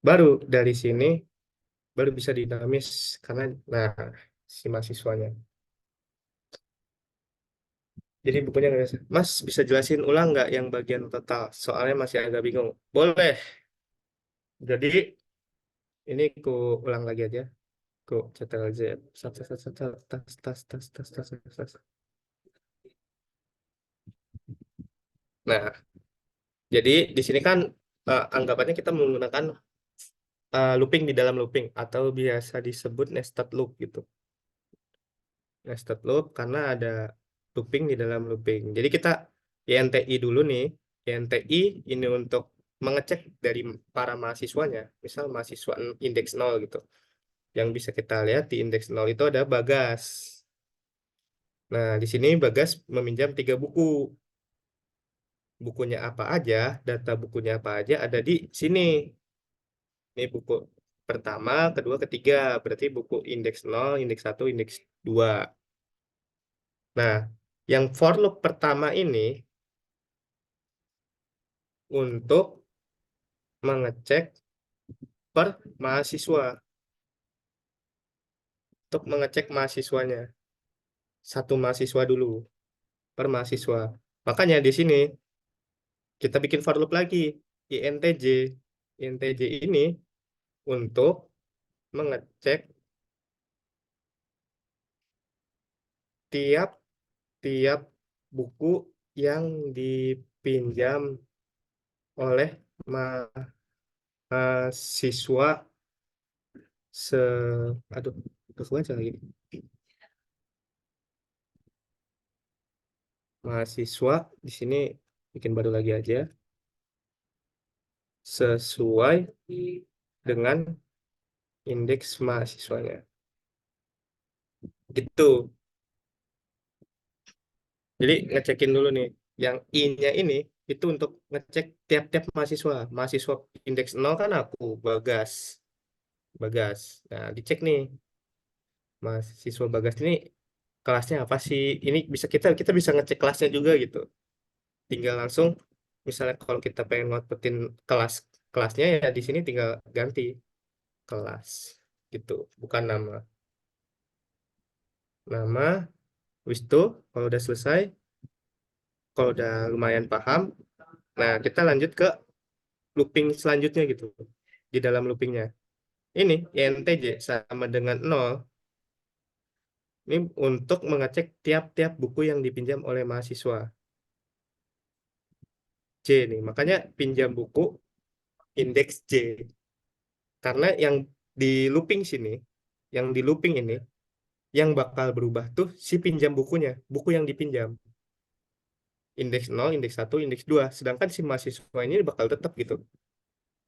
baru dari sini baru bisa dinamis karena nah si mahasiswanya. Jadi bukunya nggak bisa. Mas bisa jelasin ulang nggak yang bagian total? Soalnya masih agak bingung. Boleh. Jadi ini ku ulang lagi aja. Ku Ctrl Z. Tas tas tas tas tas tas tas tas tas tas tas. Nah, jadi di sini kan anggapannya kita menggunakan looping di dalam looping atau biasa disebut nested loop gitu. Nested loop karena ada looping di dalam looping. Jadi kita INTI dulu nih. INTI ini untuk mengecek dari para mahasiswanya. Misal mahasiswa indeks 0 gitu. Yang bisa kita lihat di indeks 0 itu ada Bagas. Nah, di sini Bagas meminjam 3 buku. Bukunya apa aja, data bukunya apa aja ada di sini. Ini buku pertama, kedua, ketiga. Berarti buku indeks 0, indeks 1, indeks 2. Nah, yang for loop pertama ini untuk mengecek per mahasiswa. Untuk mengecek mahasiswanya. Satu mahasiswa dulu per mahasiswa. Makanya di sini kita bikin for loop lagi. INTJ. INTJ ini untuk mengecek tiap-tiap buku yang dipinjam oleh mahasiswa se aduh aku aja lagi mahasiswa di sini bikin baru lagi aja sesuai dengan indeks mahasiswanya gitu. Jadi ngecekin dulu nih yang I-nya ini itu untuk ngecek tiap-tiap mahasiswa. Mahasiswa indeks 0 kan aku Bagas. Bagas. Nah, dicek nih mahasiswa Bagas ini kelasnya apa sih? Ini bisa kita bisa ngecek kelasnya juga gitu. Tinggal langsung misalnya kalau kita pengen ngoutputin kelasnya ya di sini tinggal ganti kelas gitu, bukan nama. Nama wis itu kalau udah selesai, kalau udah lumayan paham, nah kita lanjut ke looping selanjutnya gitu. Di dalam loopingnya. Ini INTJ sama dengan 0. Ini untuk mengecek tiap-tiap buku yang dipinjam oleh mahasiswa. J nih, makanya pinjam buku indeks J. Karena yang di looping sini, yang di looping ini, yang bakal berubah tuh si pinjam bukunya, buku yang dipinjam. Indeks 0, indeks 1, indeks 2. Sedangkan si mahasiswa ini bakal tetap gitu.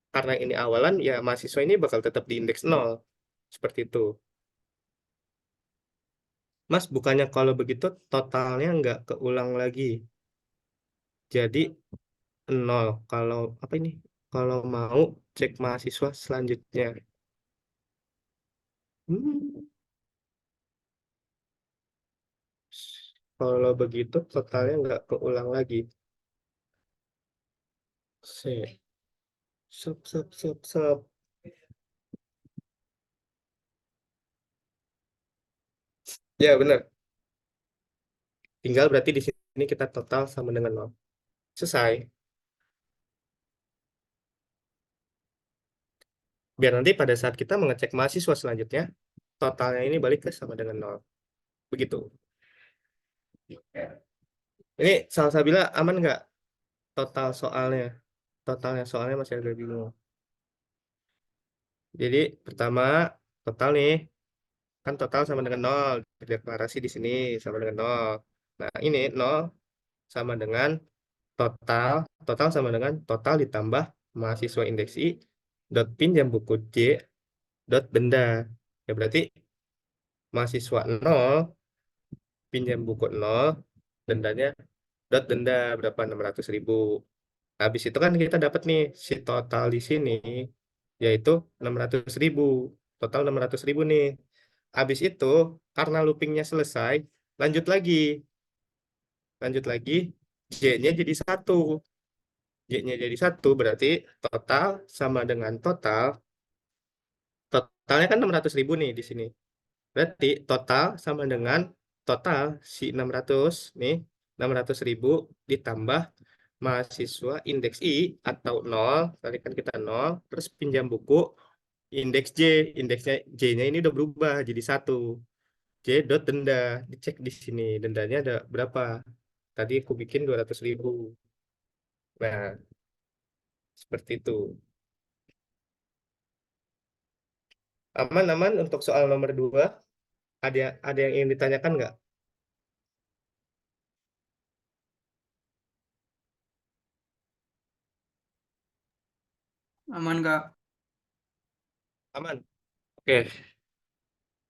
Karena ini awalan, ya mahasiswa ini bakal tetap di indeks 0. Seperti itu. Mas, bukannya kalau begitu totalnya nggak keulang lagi. Jadi 0. Kalau apa ini? Kalau mau cek mahasiswa selanjutnya. Hmm. Kalau begitu totalnya nggak keulang lagi. Sep, sep, sep, sep. Ya benar. Tinggal berarti di sini kita total sama dengan 0. Selesai. Biar nanti pada saat kita mengecek mahasiswa selanjutnya, totalnya ini balik ke sama dengan 0. Begitu. Ini Salsabila aman nggak total soalnya? Totalnya soalnya masih agak bingung. Jadi pertama total nih kan total sama dengan 0. Deklarasi di sini sama dengan 0. Nah ini 0 sama dengan total. Total sama dengan total ditambah mahasiswa indeks I dot pinjam buku J dot denda. Ya berarti mahasiswa 0 pinjam buku 0 dendanya dot denda berapa 600.000. Habis itu kan kita dapat nih si total di sini yaitu 600.000. Total 600.000 nih. Habis itu karena loopingnya selesai, lanjut lagi. Lanjut lagi, J-nya jadi 1. J-nya jadi 1 berarti total sama dengan total. Totalnya kan 600.000 nih di sini. Berarti total sama dengan total si 600 nih. 600.000 ditambah mahasiswa indeks I atau 0, tadi kan kita 0, terus pinjam buku indeks J, indeksnya J-nya ini udah berubah jadi 1. J dot denda, dicek di sini dendanya ada berapa. Tadi aku bikin 200.000. Nah, seperti itu. Aman-aman untuk soal nomor 2. Ada yang ingin ditanyakan nggak? Aman nggak? Aman. Oke,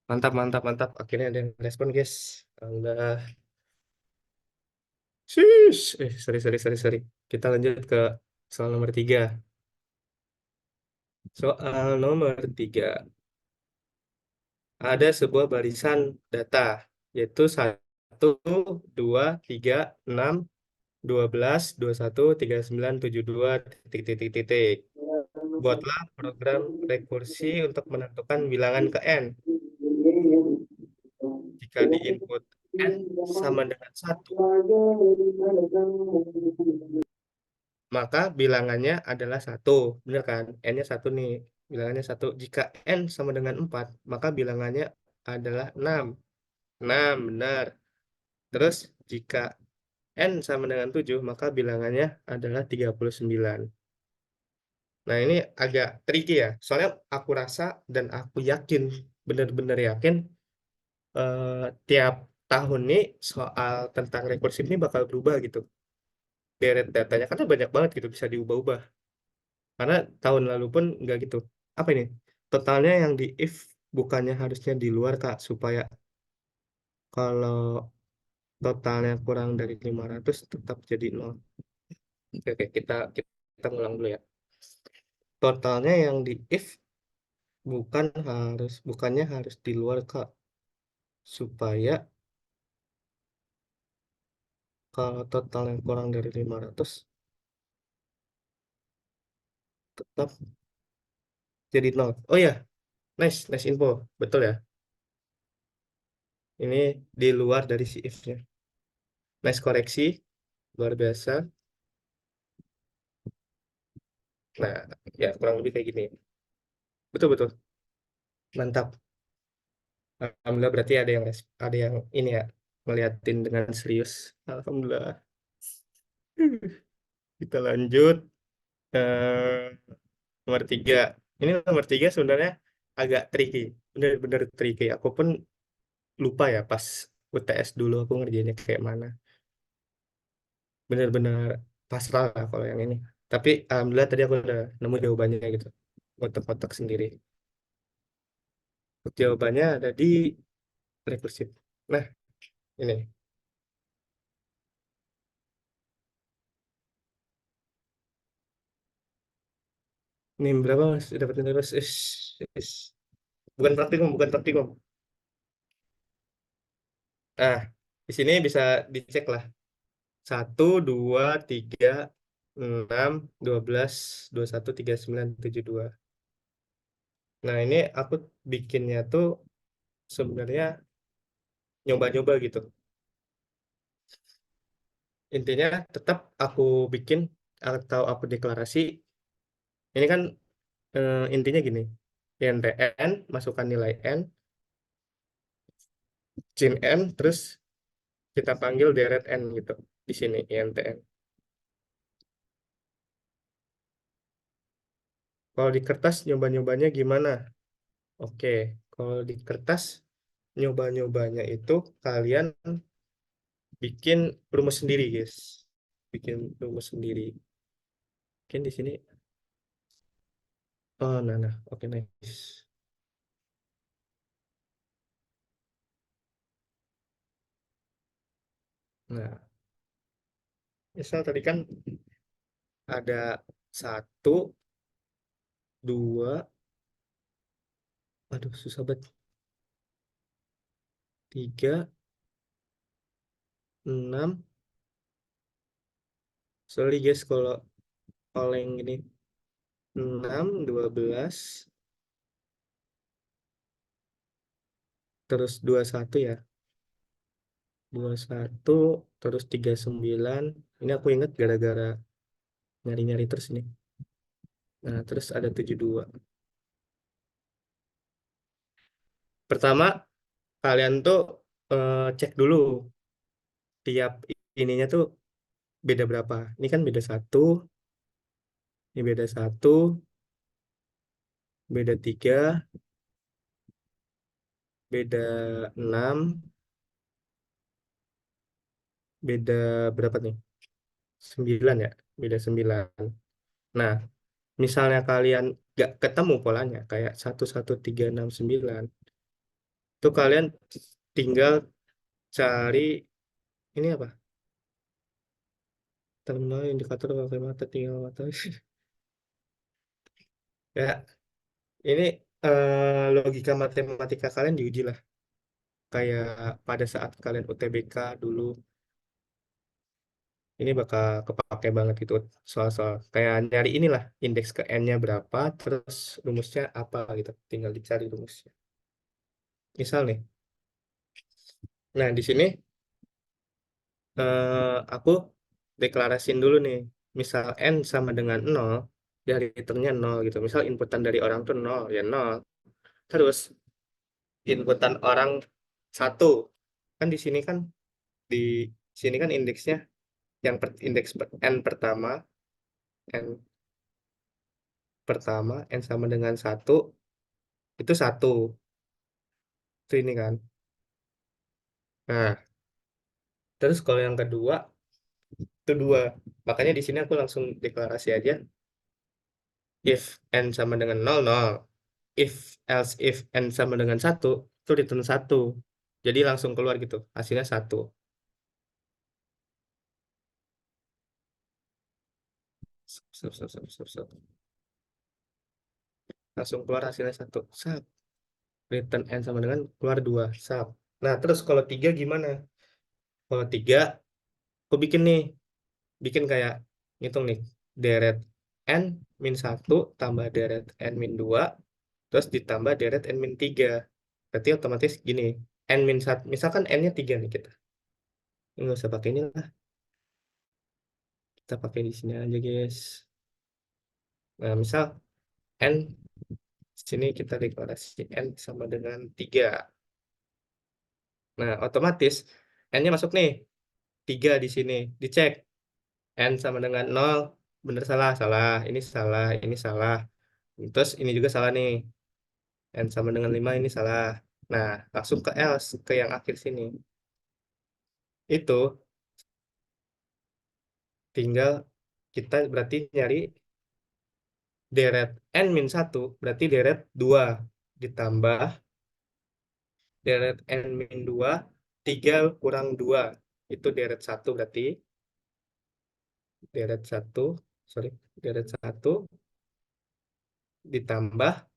mantap, mantap, mantap. Akhirnya ada yang respon, guys. Alhamdulillah. Sorry, sorry, sorry, sorry. Kita lanjut ke soal nomor 3. Soal nomor 3. Ada sebuah barisan data, yaitu 1, 2, 3, 6, 12, 21, 39, 72, titik, titik, titik. Buatlah program rekursi untuk menentukan bilangan ke N. Jika di input N sama dengan 1, maka bilangannya adalah 1. Benar kan? N-nya 1 nih. Bilangannya 1. Jika N sama dengan 4, maka bilangannya adalah 6. 6, benar. Terus jika N sama dengan 7, maka bilangannya adalah 39. Nah, ini agak tricky ya. Soalnya aku rasa dan aku yakin, benar-benar yakin, tiap tahun nih soal tentang rekursif ini bakal berubah gitu. Deret datanya, karena banyak banget gitu, bisa diubah-ubah. Karena tahun lalu pun nggak gitu. Apa ini? Totalnya yang di if bukannya harusnya di luar, Kak, supaya kalau totalnya kurang dari 500 tetap jadi 0. Oke, oke, kita ngulang dulu ya. Totalnya yang di if bukannya harus di luar, Kak, supaya kalau total yang kurang dari 500 tetap jadi 0. Oh ya, nice, nice info. Betul ya. Ini di luar dari si if-nya. Nice koreksi, luar biasa. Nah, ya kurang lebih kayak gini. Betul, betul. Mantap. Alhamdulillah berarti ada yang ini ya, ngeliatin dengan serius. Alhamdulillah. Kita lanjut. eh Nomor 3. Ini nomor 3 sebenarnya agak tricky. Bener-bener tricky. Aku pun lupa ya pas UTS dulu aku ngerjainnya kayak mana. Bener-bener pasrah lah kalau yang ini. Tapi alhamdulillah tadi aku udah nemu jawabannya gitu. Kotak-kotak sendiri. Jawabannya ada di rekursif. Nah, ini. Ini berapa mas? Dapat nilai mas? Bukan praktikum, bukan praktikum. Nah, Di sini bisa dicek lah. 1, 2, 3, 6, 12, 21, 39, 72. Nah, ini aku bikinnya tuh sebenarnya nyoba-nyoba gitu. Intinya tetap aku bikin atau aku deklarasi. Ini kan intinya gini. INTN, masukkan nilai N, Cin N, terus kita panggil deret N gitu. Di sini INTN. Kalau di kertas nyoba-nyobanya gimana? Oke, kalau di kertas nyoba-nyobanya itu kalian bikin rumus sendiri, guys. Bikin rumus sendiri. Mungkin di sini. Oh, nah. Oke, nice. Nah, misal tadi kan ada 1, 2, aduh susah banget. 3, 6. Sorry guys kalau oleng ini. 6, 12, terus 21 ya. 21, terus 39. Ini aku ingat gara-gara nyari-nyari terus ini. Nah, terus ada 72. Pertama, kalian tuh cek dulu tiap ininya tuh beda berapa. Ini kan beda 1, ini beda 1, beda 3, beda 6, beda berapa nih? 9 ya, beda 9. Nah, misalnya kalian gak ketemu polanya, kayak 1, 1, 3, 6, 9, itu kalian tinggal cari ini apa? Terminal indikator pakai mata tinggal mata. Ya, ini logika matematika kalian diuji lah. Kayak pada saat kalian UTBK dulu, ini bakal kepake banget itu soal-soal. Kayak nyari inilah indeks ke N-nya berapa, terus rumusnya apa gitu. Tinggal dicari rumusnya. Misal nih, nah di sini aku deklarasiin dulu nih. Misal N sama dengan 0, ya returnnya 0 gitu. Misal inputan dari orang tuh 0, ya 0. Terus inputan orang 1. Kan di sini kan indeksnya yang N N pertama, N sama dengan 1, itu 1. Itu ini kan. Nah, terus kalau yang kedua, itu 2. Makanya di sini aku langsung deklarasi aja. If N sama dengan 0, 0. If N sama dengan 1, itu return 1. Jadi langsung keluar gitu. Hasilnya 1. Stop. Langsung keluar hasilnya 1. Sap. Return N sama dengan keluar 2. Sap. Nah, terus kalau 3 gimana? Kalau 3, aku bikin kayak ngitung nih. Deret N min 1 tambah deret N min 2, terus ditambah deret N min 3. Berarti otomatis gini. N min 1, misalkan N-nya 3 nih kita. Ini nggak usah pakai ini lah. Kita pakai di sini aja, guys. Nah, misal N, sini kita deklarasi N sama dengan 3. Nah, otomatis N-nya masuk nih. 3 di sini. Dicek. N sama dengan 0. Bener salah, salah. Ini salah, ini salah. Terus ini juga salah nih. N sama dengan 5 ini salah. Nah, langsung ke else, ke yang akhir sini. Itu tinggal kita berarti nyari deret N min 1, berarti deret 2. Ditambah deret N min 2, 3 kurang 2. Itu deret 1 berarti. Deret 1, sorry. Deret 1 ditambah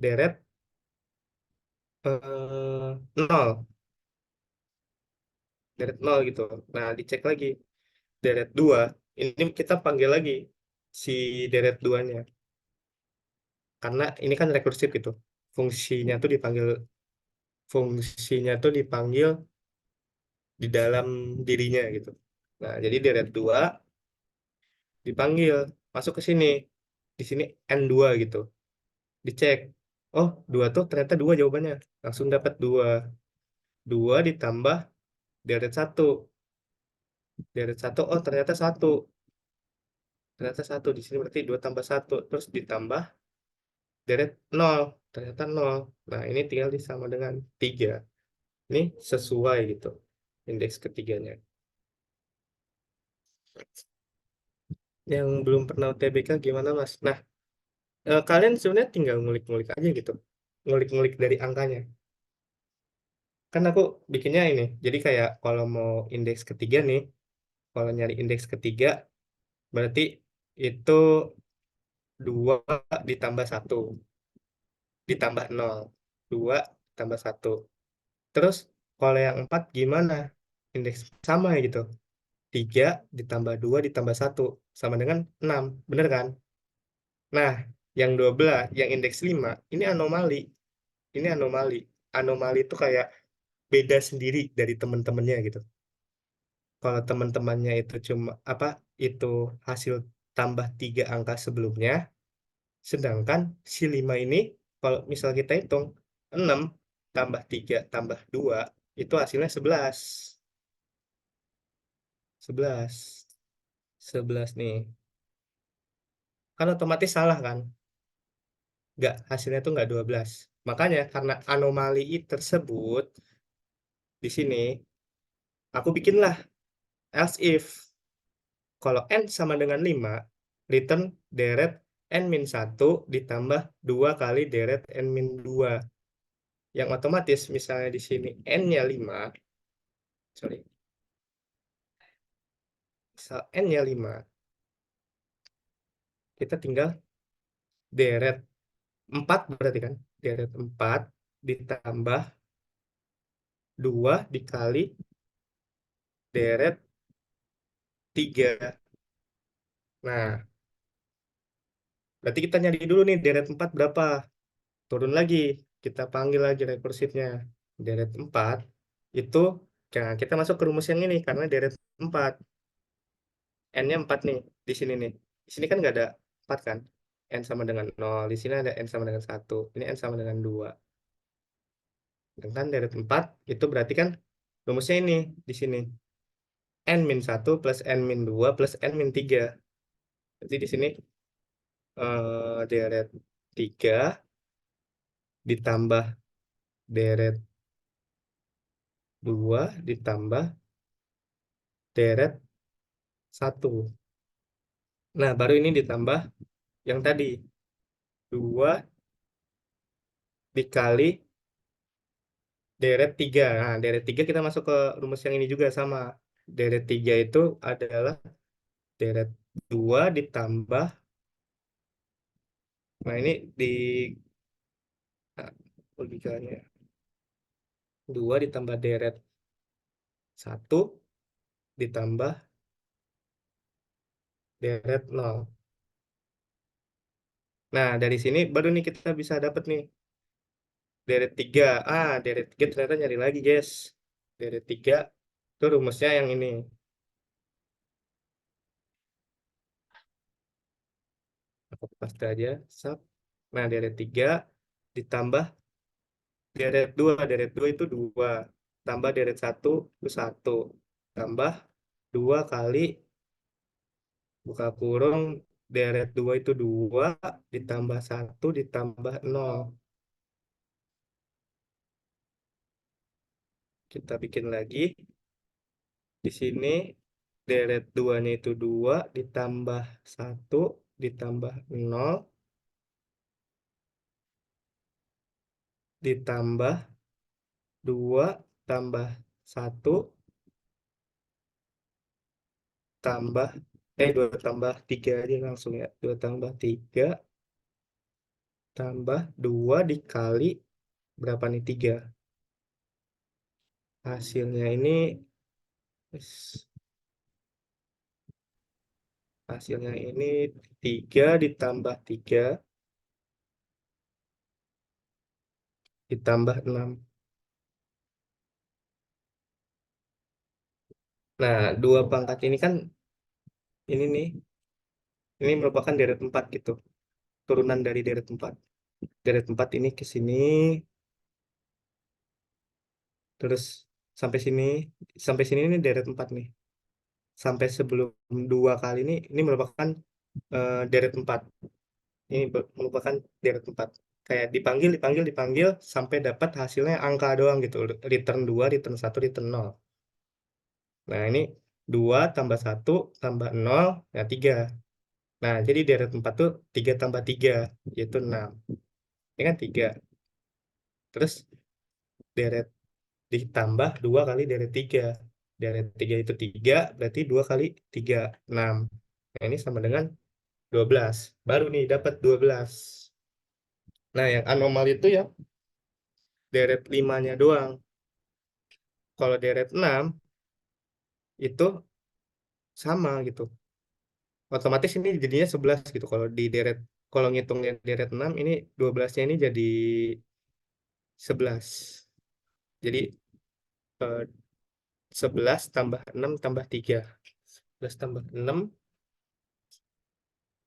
deret 0. deret 0 gitu. Nah, dicek lagi deret 2, ini kita panggil lagi si deret 2-nya. Karena ini kan rekursif gitu. Fungsinya tuh dipanggil di dalam dirinya gitu. Nah, jadi deret 2 dipanggil masuk ke sini. Di sini N2 gitu. Dicek. Oh, 2 tuh ternyata 2 jawabannya. Langsung dapat 2. 2 ditambah deret 1. Deret 1, oh ternyata 1. Ternyata 1 di sini berarti 2 tambah 1. Terus ditambah deret 0. Ternyata 0. Nah, ini tinggal disama dengan 3. Ini sesuai gitu. Indeks ketiganya. Yang belum pernah UTBK gimana, Mas? Nah, kalian sebenarnya tinggal ngulik-ngulik aja gitu. Ngulik-ngulik dari angkanya. Kan aku bikinnya ini. Jadi kayak kalau mau indeks ketiga nih, kalau nyari indeks ketiga, berarti itu 2 ditambah 1 ditambah 0. 2 tambah 1. Terus kalau yang 4 gimana? Indeks sama ya gitu. 3 ditambah 2 ditambah 1 sama dengan 6. Bener kan? Nah, yang 12, yang indeks 5, ini anomali. Ini anomali. Anomali itu kayak beda sendiri dari teman-temannya gitu. Kalau teman-temannya itu cuma apa? Itu hasil tambah 3 angka sebelumnya, sedangkan si 5 ini kalau misal kita hitung 6 tambah 3 tambah 2 itu hasilnya 11. 11. 11 nih. Kan otomatis salah kan? Nggak, hasilnya tuh nggak 12. Makanya karena anomali tersebut di sini aku bikinlah else if. Kalau n sama dengan 5, return deret n-1 ditambah 2 kali deret n-2. Yang otomatis misalnya di sini n-nya 5, sorry, misal n-nya 5, kita tinggal deret 4 berarti kan, deret 4 ditambah 2 dikali deret 3. Nah, berarti kita nyari dulu nih deret 4 berapa. Turun lagi, kita panggil lagi rekursifnya. Deret 4 itu, nah, kita masuk ke rumus yang ini karena deret 4. N-nya 4 nih, di sini nih. Di sini kan nggak ada 4 kan? N sama dengan 0, di sini ada N sama dengan 1. Ini N sama dengan 2. Dengan deret 4, itu berarti kan rumusnya ini, di sini. N-1 plus N-2 plus N-3. Jadi di sini deret 3 ditambah deret 2 ditambah deret 1. Nah, baru ini ditambah yang tadi. 2 dikali deret 3. Nah, deret 3 kita masuk ke rumus yang ini juga sama. Deret 3 itu adalah deret 2 ditambah, nah ini di nah, logikanya. 2 ditambah deret 1 ditambah deret 0. Nah, dari sini baru nih kita bisa dapat nih deret 3. Deret 3 ternyata nyari lagi, guys. Deret 3 itu rumusnya yang ini. Aku paste aja, sub. Nah, deret 3 ditambah deret 2. Deret 2 itu 2. Tambah deret 1 itu 1. Tambah 2 kali, buka kurung, deret 2 itu 2. Ditambah 1 ditambah 0. Kita bikin lagi. Di sini deret 2-nya itu 2 ditambah 1 ditambah 0 ditambah 2 tambah 1 tambah 2 tambah 3 aja langsung ya. 2 tambah 3 tambah 2 dikali berapa nih 3. Hasilnya ini Yes. Hasilnya ini 3 ditambah 3 ditambah 6. Nah, 2 pangkat ini kan ini nih, ini merupakan deret 4 gitu. Turunan dari deret 4. Deret 4 ini ke sini, terus sampai sini ini deret 4 nih. Sampai sebelum 2 kali ini merupakan deret 4. Ini merupakan deret 4. Kayak dipanggil, dipanggil, dipanggil sampai dapat hasilnya angka doang gitu. Return 2, return 1, return 0. Nah, ini 2 tambah 1 tambah 0, ya 3. Nah, jadi deret 4 tuh 3 tambah 3, yaitu 6. Ini kan 3. Terus deret ditambah 2 kali deret 3. Deret 3 itu 3, berarti 2 kali 3, 6. Nah, ini sama dengan 12. Baru nih dapat 12. Nah, yang anomali itu ya deret 5-nya doang. Kalau deret 6 itu sama gitu. Otomatis ini jadinya 11 gitu. Kalau ngitungnya deret 6 ini 12-nya ini jadi 11. Jadi eh, 11 tambah 6 tambah 3. 11 tambah 6,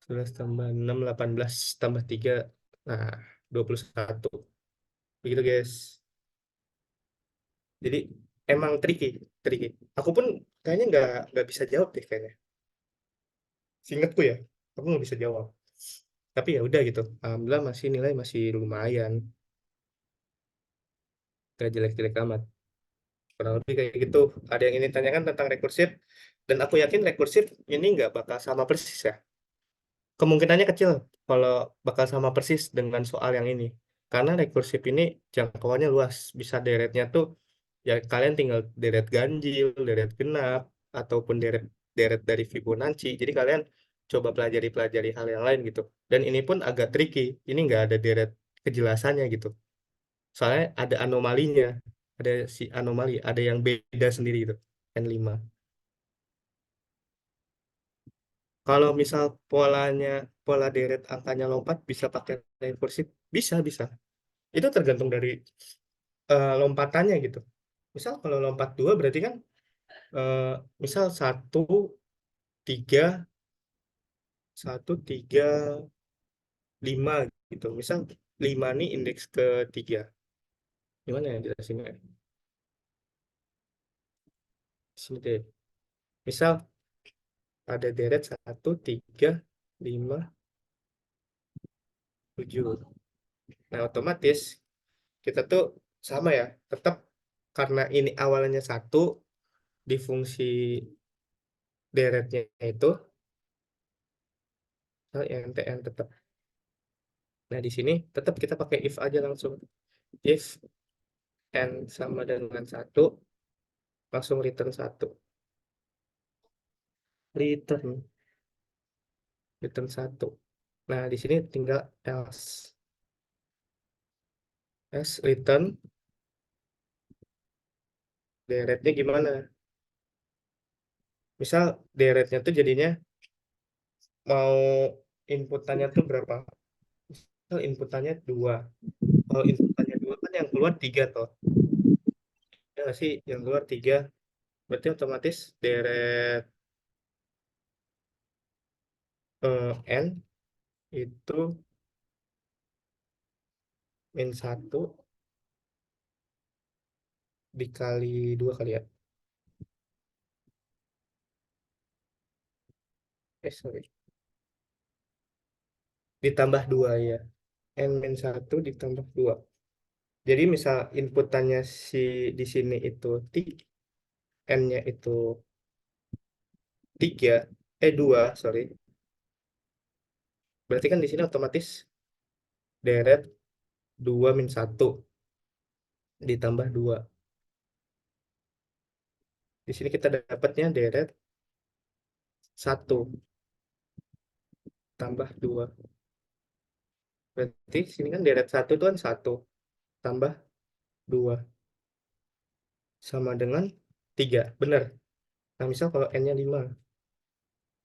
11 tambah 6, 18 tambah 3. Nah, 21. Begitu, guys. Jadi emang tricky, tricky. Aku pun kayaknya nggak bisa jawab deh kayaknya. Seingatku ya, aku nggak bisa jawab. Tapi ya udah gitu. Alhamdulillah masih nilai masih lumayan. Gak jelek-jelek amat. Kurang lebih kayak gitu. Ada yang ini tanyakan tentang rekursif. Dan aku yakin rekursif ini nggak bakal sama persis ya. Kemungkinannya kecil kalau bakal sama persis dengan soal yang ini. Karena rekursif ini jangkauannya luas. Bisa deretnya tuh ya kalian tinggal deret ganjil, deret genap, ataupun deret deret dari Fibonacci. Jadi kalian coba pelajari hal yang lain gitu. Dan ini pun agak tricky. Ini nggak ada deret kejelasannya gitu. Soalnya ada anomalinya. Ada si anomali, ada yang beda sendiri gitu. N5. Kalau misal pola deret angkanya lompat bisa pakai rekursif, bisa. Itu tergantung dari lompatannya gitu. Misal kalau lompat 2 berarti kan eh, misal 1, 3, 1, 3, 5 gitu. Misal 5 nih indeks ketiga. Gimana ya jelasinnya? Sini deh. Misal ada deret 1, 3, 5, 7. Nah, otomatis kita tuh sama ya, tetap karena ini awalnya 1 di fungsi deretnya itu NTN tetap. Nah, di sini tetap kita pakai if aja langsung. If n sama dengan 1, langsung return 1. Return 1. Nah, di sini tinggal else. Else return deretnya gimana? Misal deretnya tuh jadinya mau inputannya tuh berapa? Misal inputannya 2. Kalau inputannya 2 kan yang keluar 3 toh. Ya nggak sih? Yang keluar 3. Berarti otomatis deret N itu -1 dikali 2 kali ya. Sorry. Ditambah 2 ya. N-1 ditambah 2. Jadi misal inputannya di sini itu N-nya itu 3, 2, sorry. Berarti kan di sini otomatis deret 2-1 ditambah 2. Di sini kita dapatnya deret 1 tambah 2. Berarti sini kan deret 1 itu kan 1 tambah 2 sama dengan 3. Benar. Nah, misal kalau N-nya 5.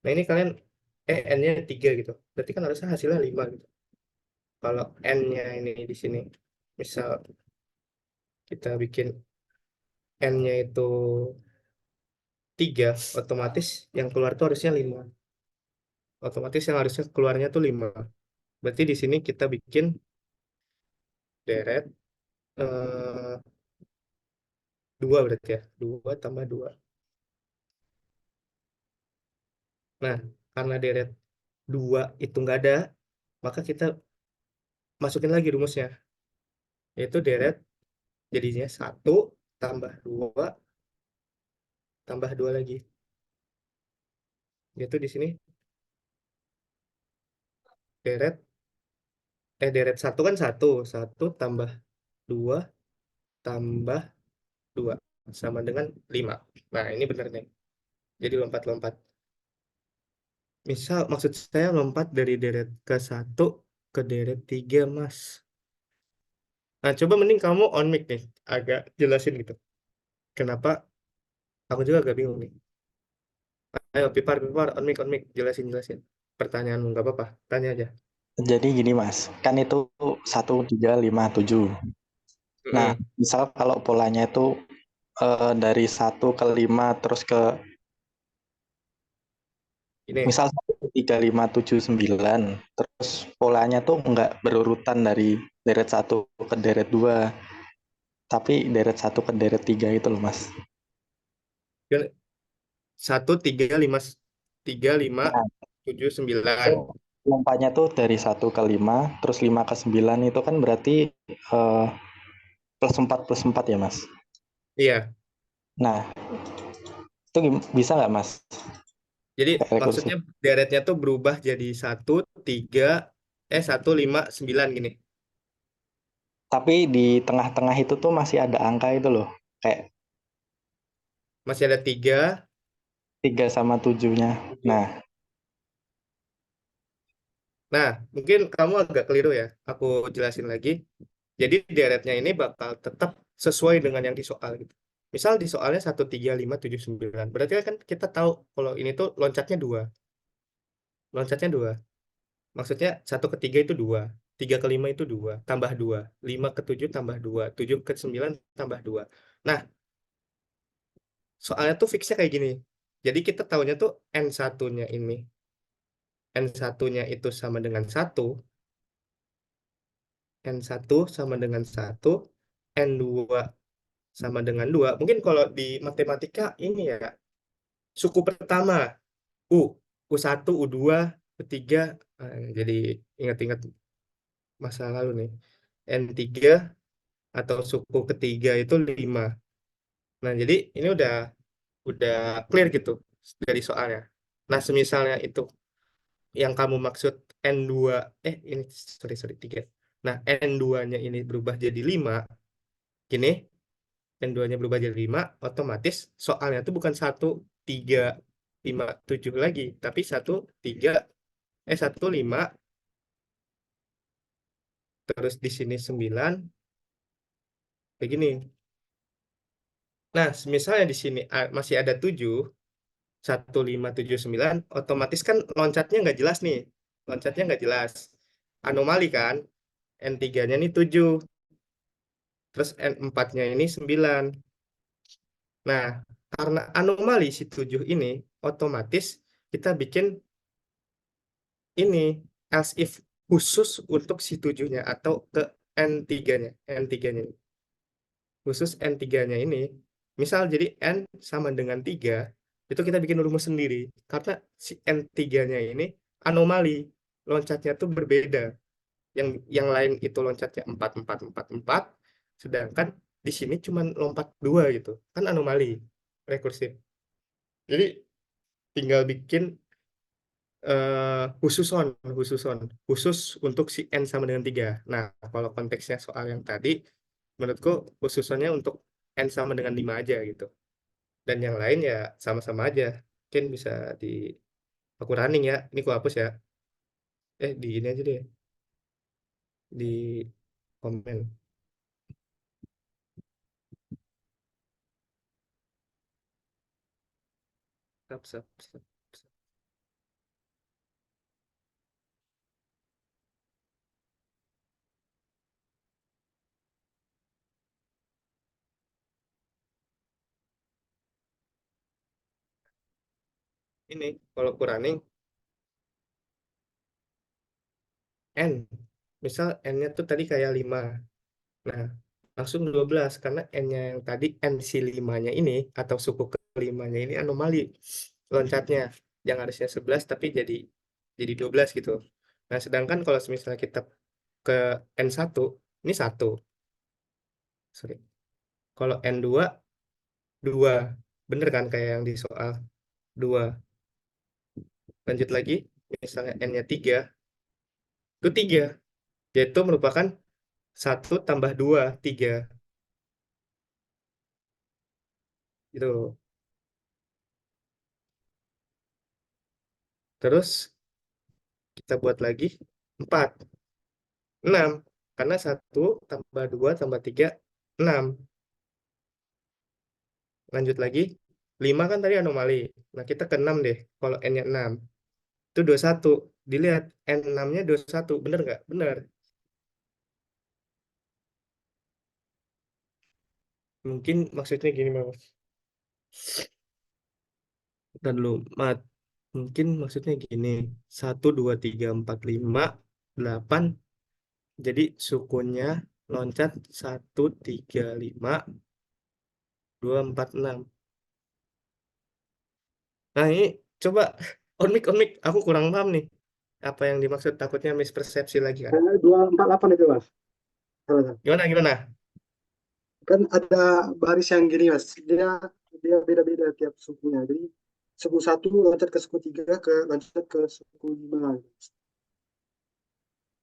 Nah, ini kalian N-nya 3 gitu. Berarti kan harusnya hasilnya 5 gitu. Kalau N-nya ini di sini, misal kita bikin N-nya itu 3, otomatis yang keluar tuh harusnya 5. Otomatis yang harusnya keluarnya tuh 5. Berarti di sini kita bikin deret 2 berarti ya. 2 tambah 2. Nah, karena deret 2 itu nggak ada, maka kita masukin lagi rumusnya. Yaitu deret jadinya 1 tambah 2 tambah 2 lagi. Yaitu di sini deret, deret 1 kan 1. 1 tambah 2 tambah 2 sama dengan 5. Nah, ini benar nih. Jadi lompat-lompat. Misal maksud saya lompat dari deret ke 1 ke deret 3, Mas. Nah, coba mending kamu on mic nih, agak jelasin gitu. Kenapa? Aku juga agak bingung nih. Ayo, Pipar, on mic, jelasin. Pertanyaanmu nggak apa-apa, tanya aja. Jadi gini Mas, kan itu 1, 3, 5, 7. Nah, Mm-mm. misal kalau polanya itu dari 1 ke 5 terus ke Ini, misal 1, 3, 5, 7, 9, terus polanya tuh nggak berurutan dari deret 1 ke deret 2, tapi deret 1 ke deret 3 itu loh Mas. 1, 3, 5, 3, 5, Nah, 7, itu 9. lompatnya tuh dari 1 ke 5, terus 5 ke 9 itu kan berarti eh, +4 +4 ya Mas. Iya, Nah, itu bisa nggak Mas? jadi Rekursif. maksudnya deretnya tuh berubah jadi 1, 5, 9 gini. Tapi di tengah-tengah itu tuh masih ada angka itu loh. Kayak Masih ada 3, 3 sama 7-nya. 7. Nah, Nah, mungkin kamu agak keliru ya. Aku jelasin lagi. Jadi deretnya ini bakal tetap sesuai dengan yang di soal gitu. Misal di soalnya 1, 3, 5, 7, 9. Berarti kan kita tahu kalau ini tuh loncatnya 2. Loncatnya 2. Maksudnya 1 ke 3 itu 2. 3 ke 5 itu 2. Tambah 2. 5 ke 7 tambah 2. 7 ke 9 tambah 2. Nah, soalnya tuh fixnya kayak gini. Jadi kita tahunya tuh N1-nya ini. N1-nya itu sama dengan 1. N1 sama dengan 1. N2 sama dengan 2. Mungkin kalau di matematika ini ya, suku pertama U, U1, U2, U3. Jadi ingat-ingat masa lalu nih. N3 atau suku ketiga itu 5. Nah, jadi ini udah clear gitu dari soalnya. Nah, semisalnya itu yang kamu maksud N2, ini sorry 3. Nah, N2-nya ini berubah jadi 5. Gini, N2-nya berubah jadi 5, otomatis soalnya itu bukan 1, 3, 5, 7 lagi, tapi 1, 5, terus di sini 9, kayak gini. Nah, misalnya di sini masih ada 7, 1, 5, 7, 9, otomatis kan loncatnya nggak jelas nih. Loncatnya nggak jelas. Anomali kan? N3-nya ini 7, terus N4-nya ini 9. Nah, karena anomali si 7 ini, otomatis kita bikin ini else if khusus untuk si 7-nya atau ke N3-nya. N3-nya ini. Khusus N3-nya ini, misal jadi N sama dengan 3, itu kita bikin rumus sendiri. Karena si N3-nya ini anomali, loncatnya tuh berbeda. Yang lain itu loncatnya 4 4 4 4, sedangkan di sini cuma lompat 2 gitu. Kan anomali, rekursif. Jadi tinggal bikin khusus untuk si N sama dengan 3. Nah, kalau konteksnya soal yang tadi, menurutku khususannya untuk N sama dengan 5 aja gitu. Dan yang lain ya sama-sama aja. Mungkin bisa di aku running ya. Ini aku hapus ya. Di ini aja deh. Di komen. Sap, sap, sap, sap. Ini kalau kurangin N. Misal N-nya tuh tadi kayak 5. Nah, langsung 12 karena N-nya yang tadi N si 5-nya ini atau suku kelimanya ini anomali loncatnya. Yang harusnya 11 tapi jadi 12 gitu. Nah, sedangkan kalau misalnya kita ke N1 ini 1. Sorry. Kalau N2 2. Bener kan kayak yang di soal 2. Lanjut lagi, misalnya N-nya 3, itu 3. Yaitu merupakan 1 tambah 2, 3. Gitu. Terus kita buat lagi 4, 6. Karena 1 tambah 2 tambah 3, 6. Lanjut lagi, 5 kan tadi anomali. Nah, kita ke 6 deh. Kalau N-nya 6, itu 21. Dilihat, N6-nya 21. Bener nggak? Bener. Mungkin maksudnya gini, Mas. Dan lu, Mat. Mungkin maksudnya gini. 1, 2, 3, 4, 5, 8. Jadi sukunnya loncat 1, 3, 5, 2, 4, 6. Nah, ini coba on mic, aku kurang paham nih. Apa yang dimaksud, takutnya mispersepsi lagi kan. 248 itu mas. Salah. Gimana, gimana? Kan ada baris yang gini mas, dia beda-beda tiap sukunya. Jadi suku 1 loncat ke suku 3 ke loncat ke suku 5.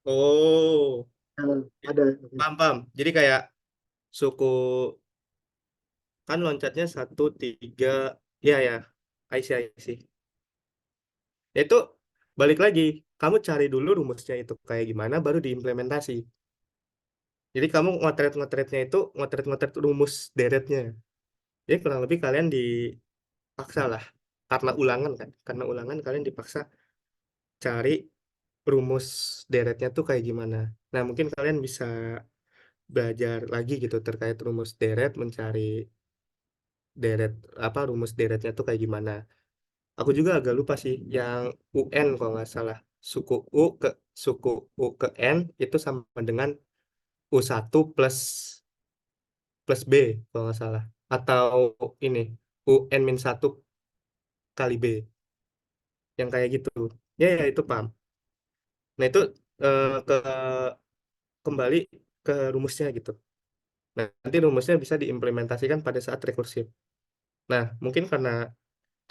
Oh, Ada. paham, paham. Jadi kayak suku, kan loncatnya 1, 3, ya, ya. I see, I see. Itu balik lagi, kamu cari dulu rumusnya itu kayak gimana, baru diimplementasi. Jadi kamu ngotret-ngotretnya itu, ngotret-ngotret rumus deretnya. Jadi kurang lebih kalian dipaksa lah, karena ulangan kan. Karena ulangan kalian dipaksa cari rumus deretnya tuh kayak gimana. Nah, mungkin kalian bisa belajar lagi gitu terkait rumus deret, mencari deret, apa rumus deretnya tuh kayak gimana. Aku juga agak lupa sih yang UN kalau nggak salah. Suku U ke suku U ke N itu sama dengan U1 plus B kalau nggak salah. Atau ini UN-1 kali B. Yang kayak gitu. Ya, ya itu paham. Nah, itu kembali ke rumusnya gitu. Nah, nanti rumusnya bisa diimplementasikan pada saat rekursif. Nah, mungkin karena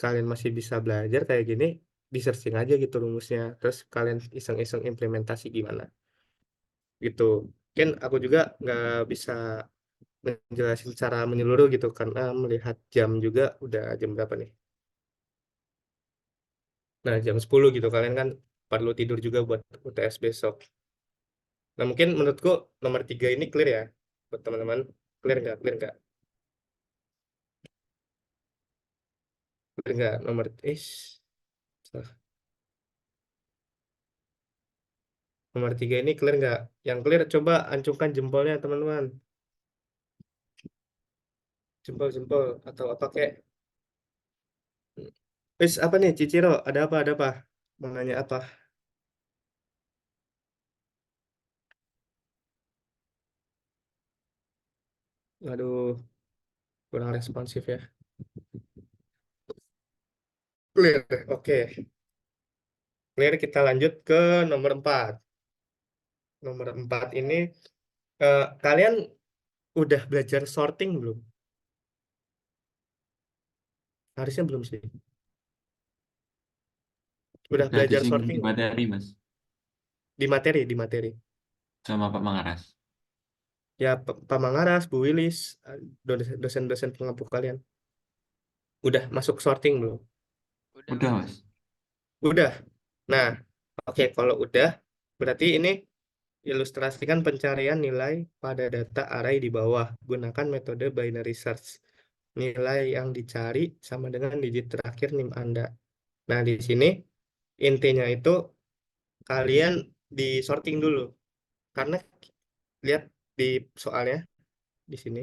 kalian masih bisa belajar kayak gini, di searching aja gitu rumusnya. Terus kalian iseng-iseng implementasi gimana. Gitu. Mungkin aku juga nggak bisa menjelasin secara menyeluruh gitu, karena melihat jam juga udah jam berapa nih. Nah, jam 10 gitu. Kalian kan perlu tidur juga buat UTS besok. Nah, mungkin menurutku nomor 3 ini clear ya. Buat teman-teman. Clear nggak? Clear nggak? Clear nggak? Salah. Nomor 3 ini clear nggak? Yang clear coba ancungkan jempolnya teman-teman. Jempol-jempol atau apa kayak. Apa nih Ciciro? Ada apa? Ada apa? Mau nanya apa? Aduh, kurang responsif ya. Clear. Oke. Clear, kita lanjut ke nomor 4. Nomor 4 ini kalian udah belajar sorting belum? Harusnya belum sih. Udah Udah belajar disinggung sorting di nggak? materi, Mas, Di materi. sama Pak Mangaras. Ya, Pak Mangaras, Bu Wilis, dosen-dosen pengampu kalian. Udah masuk sorting belum? Udah, Mas. Udah. Nah, oke, kalau udah, berarti ini ilustrasikan pencarian nilai pada data array di bawah. Gunakan metode binary search. nilai yang dicari sama dengan digit terakhir NIM Anda. Nah, di sini intinya itu kalian di sorting dulu. Karena lihat di soalnya di sini.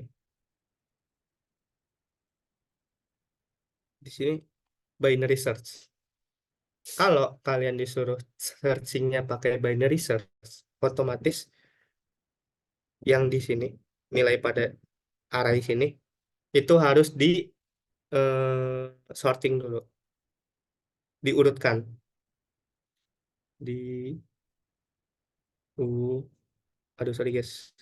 Di sini binary search. Kalau kalian disuruh searchingnya pakai binary search, otomatis yang di sini nilai pada array sini itu harus di sorting dulu, diurutkan di aduh sorry guys.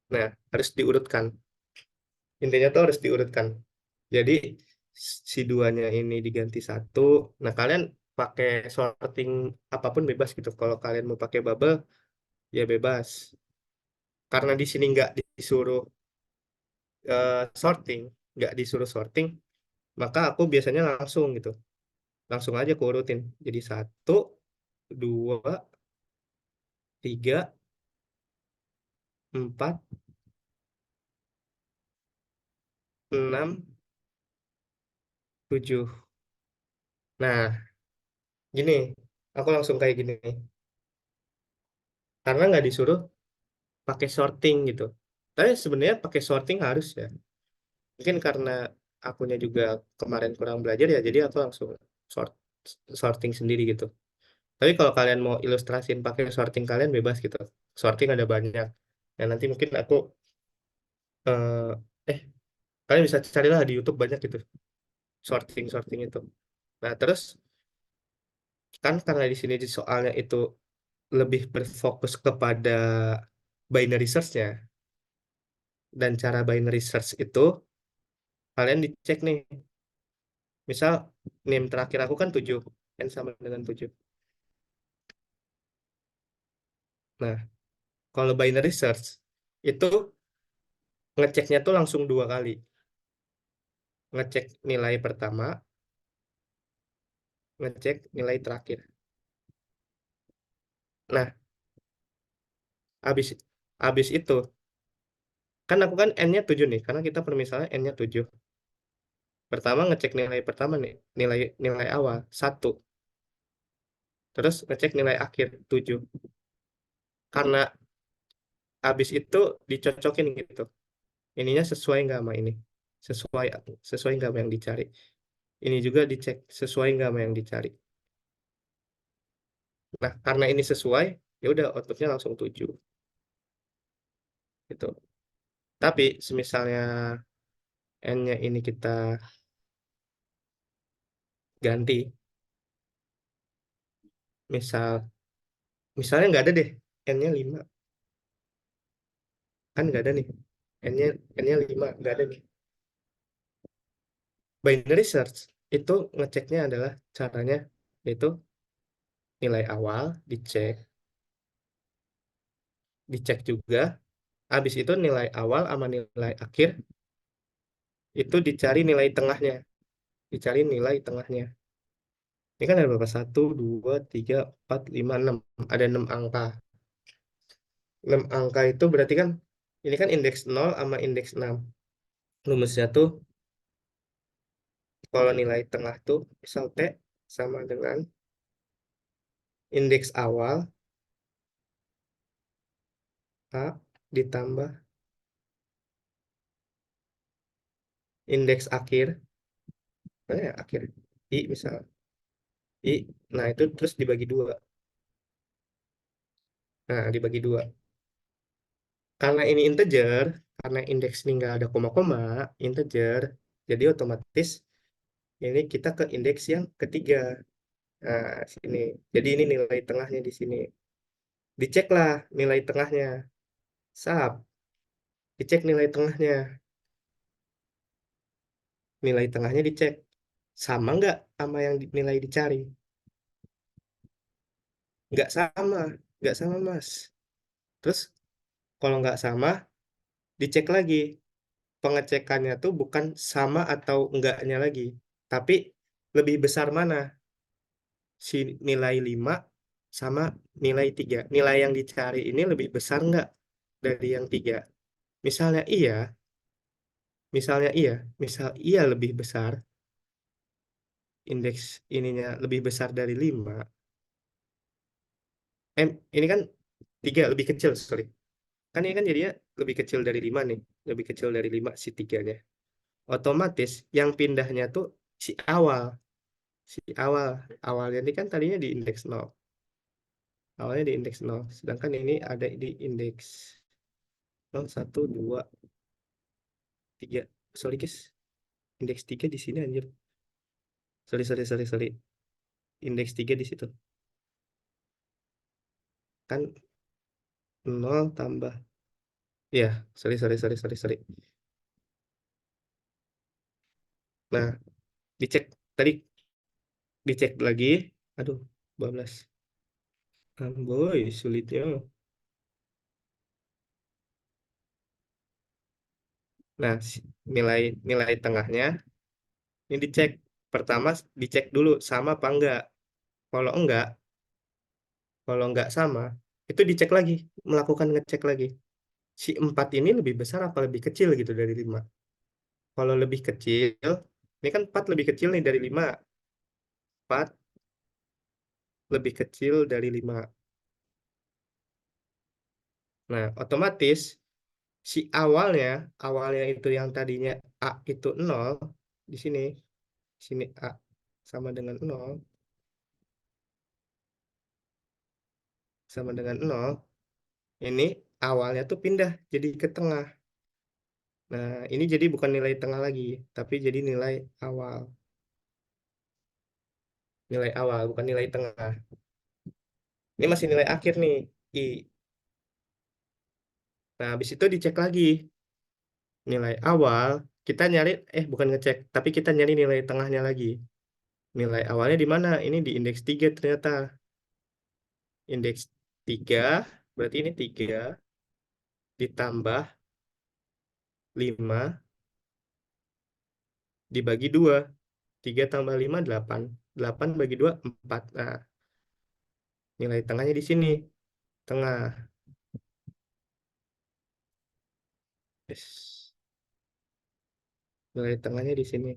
Nah, harus diurutkan. Intinya tuh harus diurutkan. Jadi si duanya ini diganti satu. Nah, kalian pakai sorting apapun bebas gitu. Kalau kalian mau pakai bubble ya bebas. Karena di sini nggak disuruh sorting, nggak disuruh sorting, maka aku biasanya langsung gitu. Langsung aja aku urutin. Jadi 1, 2, 3, 4, 6, 7. Nah, gini. Aku langsung kayak gini. Karena nggak disuruh pakai sorting gitu. Tapi sebenarnya pakai sorting harus ya. Mungkin karena akunya juga kemarin kurang belajar ya, jadi aku langsung sort sorting sendiri gitu. Tapi kalau kalian mau ilustrasiin pakai sorting kalian bebas gitu. Sorting ada banyak. Nah, nanti mungkin aku eh eh, kalian bisa carilah di YouTube banyak gitu sorting itu. Nah, terus kan karena di sini di soalnya itu lebih berfokus kepada binary search-nya dan cara binary search itu kalian dicek nih. Misal name terakhir aku kan 7, n sama dengan 7. Nah, kalau binary search itu ngeceknya tuh langsung 2 kali. Ngecek nilai pertama, ngecek nilai terakhir. Nah, habis habis itu kan aku kan n-nya 7 nih, karena kita permisalnya n-nya 7. Pertama ngecek nilai pertama nih, nilai nilai awal 1. Terus ngecek nilai akhir 7. Karena habis itu dicocokin gitu. Ininya sesuai nggak sama ini? Sesuai sesuai nggak sama yang dicari? Ini juga dicek sesuai nggak sama yang dicari. Nah, karena ini sesuai, ya udah outputnya langsung 7. Gitu. Tapi semisalnya n-nya ini kita ganti, misalnya nggak ada deh, n-nya 5. Kan nggak ada nih. N-nya n-nya 5, nggak ada nih. Binary search itu ngeceknya adalah caranya yaitu nilai awal dicek juga. Habis itu nilai awal sama nilai akhir itu dicari nilai tengahnya. Dicari nilai tengahnya. Ini kan ada berapa? 1, 2, 3, 4, 5, 6. Ada 6 angka. 6 angka itu berarti kan ini kan indeks 0 sama indeks 6. Rumusnya tuh kalau nilai tengah tuh misal T sama dengan indeks awal A ditambah indeks akhir. Mana ya akhir? I misal. I. Nah, itu terus dibagi 2. Nah, dibagi 2. Karena ini integer, karena indeks ini nggak ada koma-koma, integer, jadi otomatis ini kita ke indeks yang ketiga. Nah, sini. Jadi ini nilai tengahnya di sini. Diceklah nilai tengahnya. Sub. Dicek nilai tengahnya. Nilai tengahnya dicek. Sama nggak sama yang nilai dicari? Nggak sama. Nggak sama, Mas. Terus kalau nggak sama, dicek lagi. Pengecekannya tuh bukan sama atau enggaknya lagi. Tapi lebih besar mana? Si nilai 5 sama nilai 3. Nilai yang dicari ini lebih besar nggak dari yang 3? Misalnya misal iya lebih besar, indeks ininya lebih besar dari 5, ini kan 3 lebih kecil, sorry. Kan ini kan jadinya lebih kecil dari 5 nih, lebih kecil dari 5 si 3-nya. Otomatis yang pindahnya tuh si awal, si awal. Awalnya ini kan tadinya di indeks 0. Awalnya di indeks 0, sedangkan ini ada di indeks 0, 1, 2, 3. Sorry guys, indeks 3 di sini anjir. Sorry. Indeks 3 di situ. Kan 0 tambah. Ya, sorry. Nah, dicek tadi, dicek lagi. Aduh, 12. Boy, sulitnya. Nah, nilai nilai tengahnya ini dicek. Pertama dicek dulu sama apa enggak. Kalau enggak, kalau enggak sama, itu dicek lagi, melakukan ngecek lagi. Si 4 ini lebih besar apa lebih kecil gitu dari 5. Kalau lebih kecil, ini kan 4 lebih kecil nih dari 5. 4 lebih kecil dari 5. Nah, otomatis si awalnya itu yang tadinya A itu 0, di sini A sama dengan 0, sama dengan 0, ini awalnya tuh pindah jadi ke tengah. Nah, ini jadi bukan nilai tengah lagi, tapi jadi nilai awal. Nilai awal, bukan nilai tengah. Ini masih nilai akhir nih, I. Nah, habis itu dicek lagi. Nilai awal, kita nyari, bukan ngecek, tapi kita nyari nilai tengahnya lagi. Nilai awalnya di mana? Ini di indeks 3 ternyata. Indeks 3, berarti ini 3 ditambah 5 dibagi 2. 3 tambah 5, 8. 8 bagi 2, 4. Nah, nilai tengahnya di sini. Tengah. Yes. Nilai tengahnya di sini.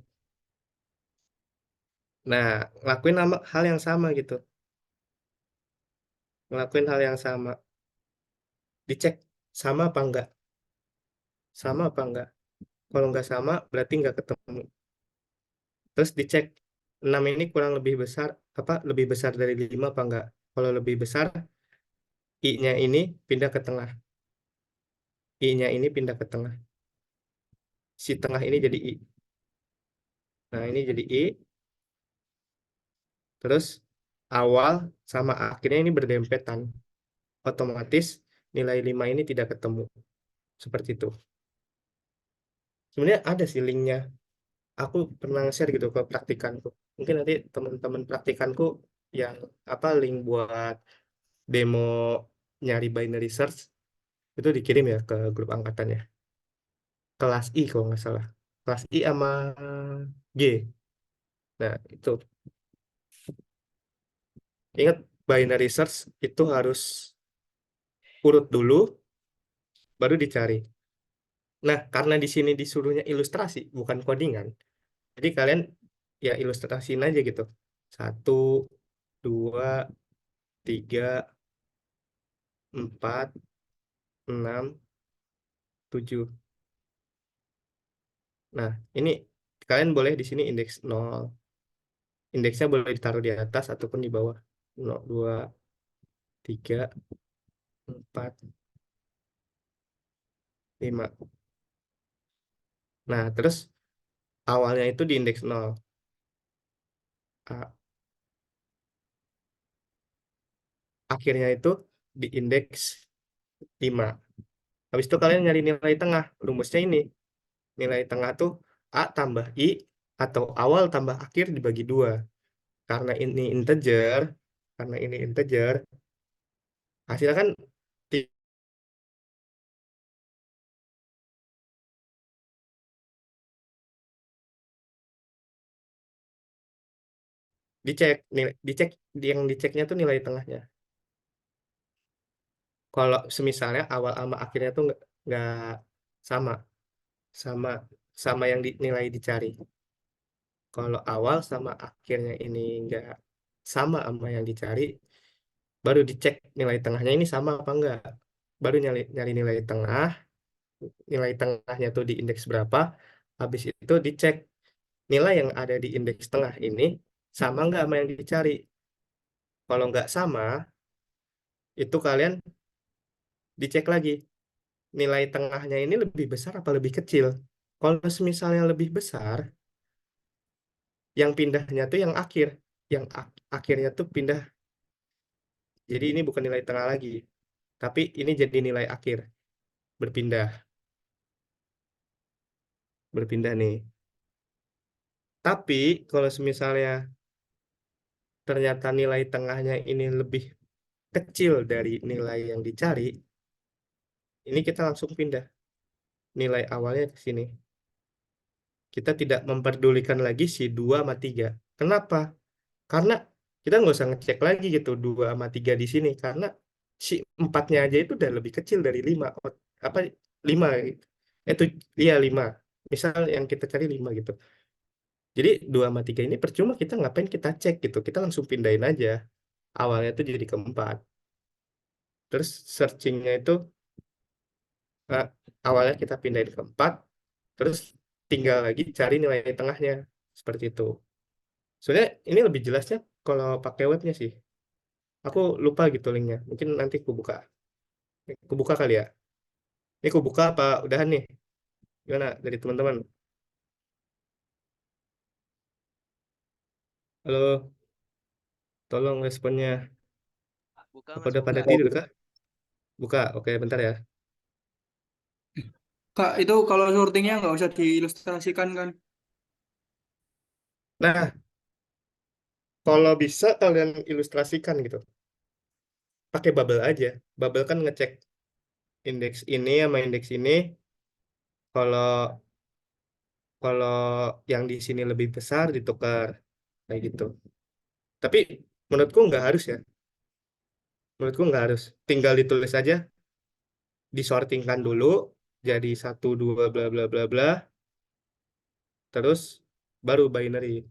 Nah, ngelakuin hal yang sama gitu. Ngelakuin hal yang sama. Dicek sama apa enggak? Sama apa enggak? Kalau enggak sama, berarti enggak ketemu. Terus dicek 6 ini kurang lebih besar, lebih besar dari 5 apa enggak? Kalau lebih besar, I-nya ini pindah ke tengah. I-nya ini pindah ke tengah. Si tengah ini jadi I. Nah, ini jadi I. Terus awal sama akhirnya ini berdempetan. Otomatis nilai 5 ini tidak ketemu. Seperti itu. Sebenarnya ada sih linknya. Aku pernah share gitu ke praktikanku. Mungkin nanti teman-teman praktikanku yang link buat demo nyari binary search itu dikirim ya ke grup angkatannya. Kelas I kalau nggak salah. Kelas I sama G. Nah, itu. Ingat, binary search itu harus urut dulu, baru dicari. Nah, karena di sini disuruhnya ilustrasi, bukan codingan. Jadi kalian ya ilustrasiin aja gitu. 1, 2, 3, 4, 6, 7. Nah, ini kalian boleh di sini indeks 0. Indeksnya boleh ditaruh di atas ataupun di bawah. 0, 2, 3, 4, 5. Nah, terus awalnya itu di indeks 0. A. Akhirnya itu di indeks 5. Habis itu kalian nyari nilai tengah. Rumusnya ini. Nilai tengah tuh A tambah I atau awal tambah akhir dibagi 2. Karena ini integer, hasilnya kan dicek yang diceknya tuh nilai tengahnya. Kalau semisalnya awal sama akhirnya tuh nggak sama, sama, sama yang nilai dicari. Kalau awal sama akhirnya ini nggak sama sama yang dicari, baru dicek nilai tengahnya ini sama apa enggak. Baru nyari, nyari nilai tengah, nilai tengahnya tuh di indeks berapa, habis itu dicek nilai yang ada di indeks tengah ini sama nggak sama yang dicari. Kalau nggak sama, itu kalian dicek lagi nilai tengahnya ini lebih besar apa lebih kecil. Kalau misalnya lebih besar, yang pindahnya tuh yang akhir, yang akhirnya tuh pindah. Jadi ini bukan nilai tengah lagi, tapi ini jadi nilai akhir, berpindah, berpindah nih. Tapi kalau misalnya ternyata nilai tengahnya ini lebih kecil dari nilai yang dicari, ini kita langsung pindah nilai awalnya ke sini. Kita tidak memperdulikan lagi si 2 sama 3. Kenapa? Karena kita nggak usah ngecek lagi gitu 2 sama 3 di sini. Karena si 4-nya aja itu udah lebih kecil dari 5. Apa, 5 gitu. Itu, iya 5. Misal yang kita cari 5 gitu. Jadi 2 sama 3 ini percuma kita ngapain kita cek gitu. Kita langsung pindahin aja. Awalnya itu jadi keempat. Terus searchingnya itu eh, awalnya kita pindahin ke 4. Terus tinggal lagi cari nilai tengahnya. Seperti itu. Sebenarnya ini lebih jelasnya kalau pakai webnya sih. Aku lupa gitu linknya. Mungkin nanti aku buka. Aku buka kali ya. Ini aku buka apa udahan nih? Gimana dari teman-teman? Halo, tolong responnya. Buka Apa Mas, udah pada buka. tidur kah? Buka. Oke, bentar ya. Kak, itu kalau sortingnya nggak usah diilustrasikan kan? Nah, kalau bisa kalian ilustrasikan gitu. Pakai bubble aja. Bubble kan ngecek indeks ini sama indeks ini. Kalau kalau yang di sini lebih besar ditukar kayak gitu. Tapi menurutku nggak harus ya. Menurutku nggak harus. Tinggal ditulis aja, disortingkan dulu jadi satu dua bla bla bla bla, terus baru binary.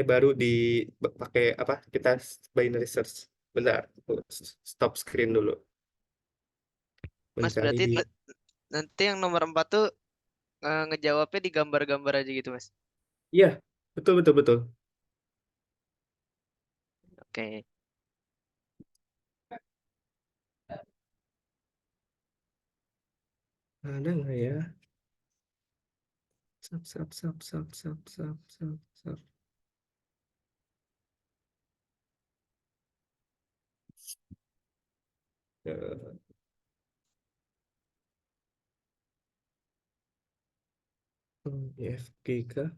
Baru pakai apa? Kita binary search. Bentar, aku stop screen dulu. Mas Mencari berarti di. nanti yang nomor 4 tuh ngejawabnya di gambar-gambar aja gitu Mas. Iya, betul betul betul. Oke. Ada nggak ya? Sap sap sap sap sap sap sap sap. Eh, IFG kah?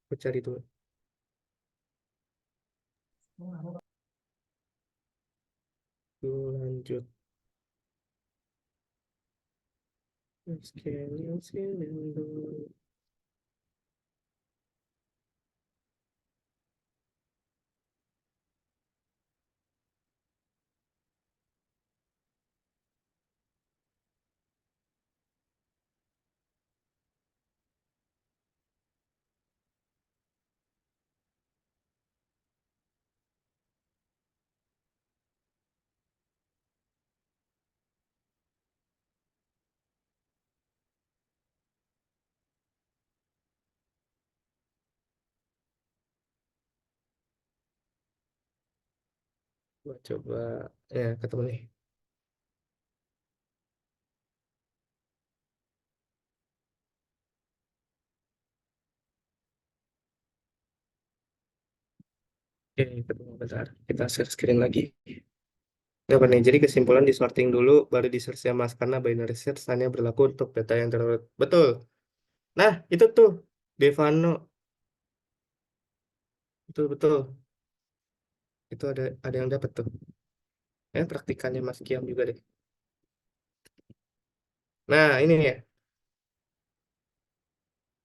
Aku cari dulu. Lanjut. Scaling dulu. Gua coba ya ketemu nih. Oke, ketemu bentar. Kita share screen lagi. Apa nih? Jadi kesimpulan di sorting dulu, baru di search ya Mas, karena binary search hanya berlaku untuk data yang terurut. Betul. Nah, itu tuh Devano. Betul betul. Itu ada yang dapat tuh. Praktikannya Mas Kiam juga deh. Nah, ini ya,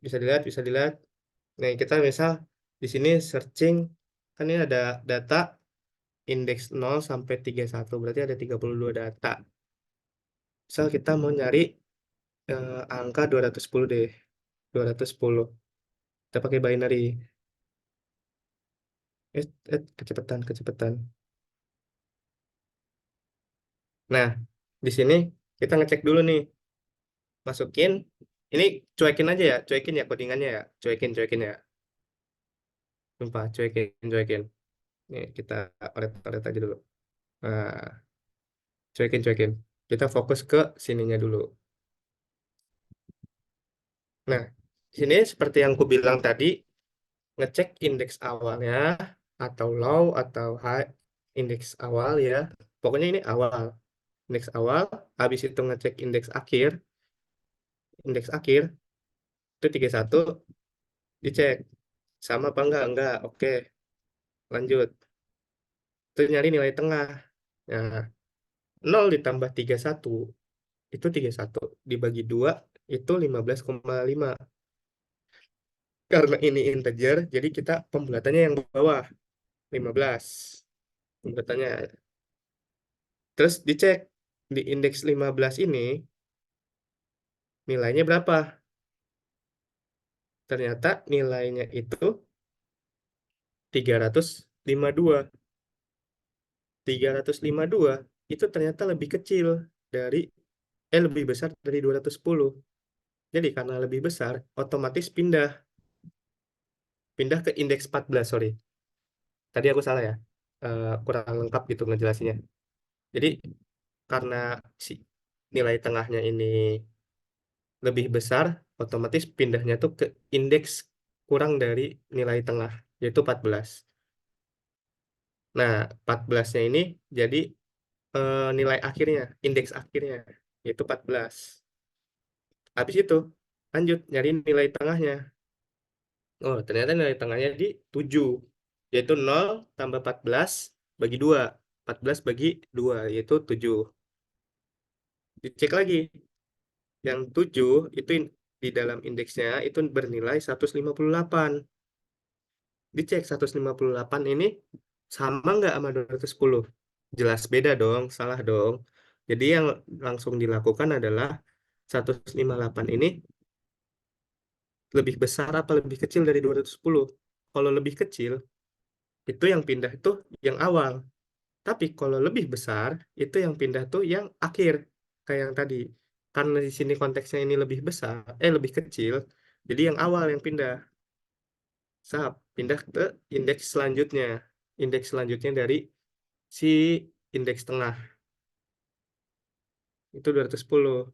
bisa dilihat. Nah, kita misal di sini searching, kan ini ada data indeks 0 sampai 31, berarti ada 32 data. Misal kita mau nyari angka 210 deh, 210. Kita pakai binary. Kecepatan. Nah, di sini kita ngecek dulu nih, masukin, ini cuekin aja ya, cuekin ya codingannya ya, cuekin ya. Sumpah, cuekin. Nih, kita oret aja dulu. Nah, cuekin. Kita fokus ke sininya dulu. Nah, di sini seperti yang aku bilang tadi, ngecek indeks awalnya, atau low, atau high, indeks awal ya. Pokoknya ini awal. Indeks awal, habis itu ngecek indeks akhir itu 31, dicek. Sama apa enggak? Oke, lanjut. Terus nyari nilai tengah. Nah, 0 ditambah 31 itu 31 dibagi 2 itu 15,5. Karena ini integer, jadi kita pembulatannya yang bawah 15. Pembulatannya. Terus dicek di indeks 15 ini nilainya berapa? Ternyata nilainya itu 352. 352 itu ternyata lebih kecil dari lebih besar dari 210. Jadi karena lebih besar, otomatis pindah ke indeks 14, sorry. Tadi aku salah ya. Kurang lengkap gitu ngejelasinnya. Jadi karena si nilai tengahnya ini lebih besar, otomatis pindahnya tuh ke indeks kurang dari nilai tengah, yaitu 14. Nah, 14-nya ini jadi nilai akhirnya, indeks akhirnya, yaitu 14. Habis itu, lanjut nyari nilai tengahnya. Oh, ternyata nilai tengahnya di 7, yaitu 0 tambah 14 bagi 2. 14 bagi 2, yaitu 7. Dicek lagi, yang 7 itu di dalam indeksnya itu bernilai 158. Dicek 158 ini sama nggak sama 210? Jelas beda dong, salah dong. Jadi yang langsung dilakukan adalah 158 ini lebih besar apa lebih kecil dari 210? Kalau lebih kecil, itu yang pindah itu yang awal. Tapi kalau lebih besar, itu yang pindah tuh yang akhir. Kayak yang tadi. Karena di sini konteksnya ini lebih besar, lebih kecil, jadi yang awal yang pindah. Pindah ke indeks selanjutnya. Indeks selanjutnya dari si indeks tengah. Itu 210.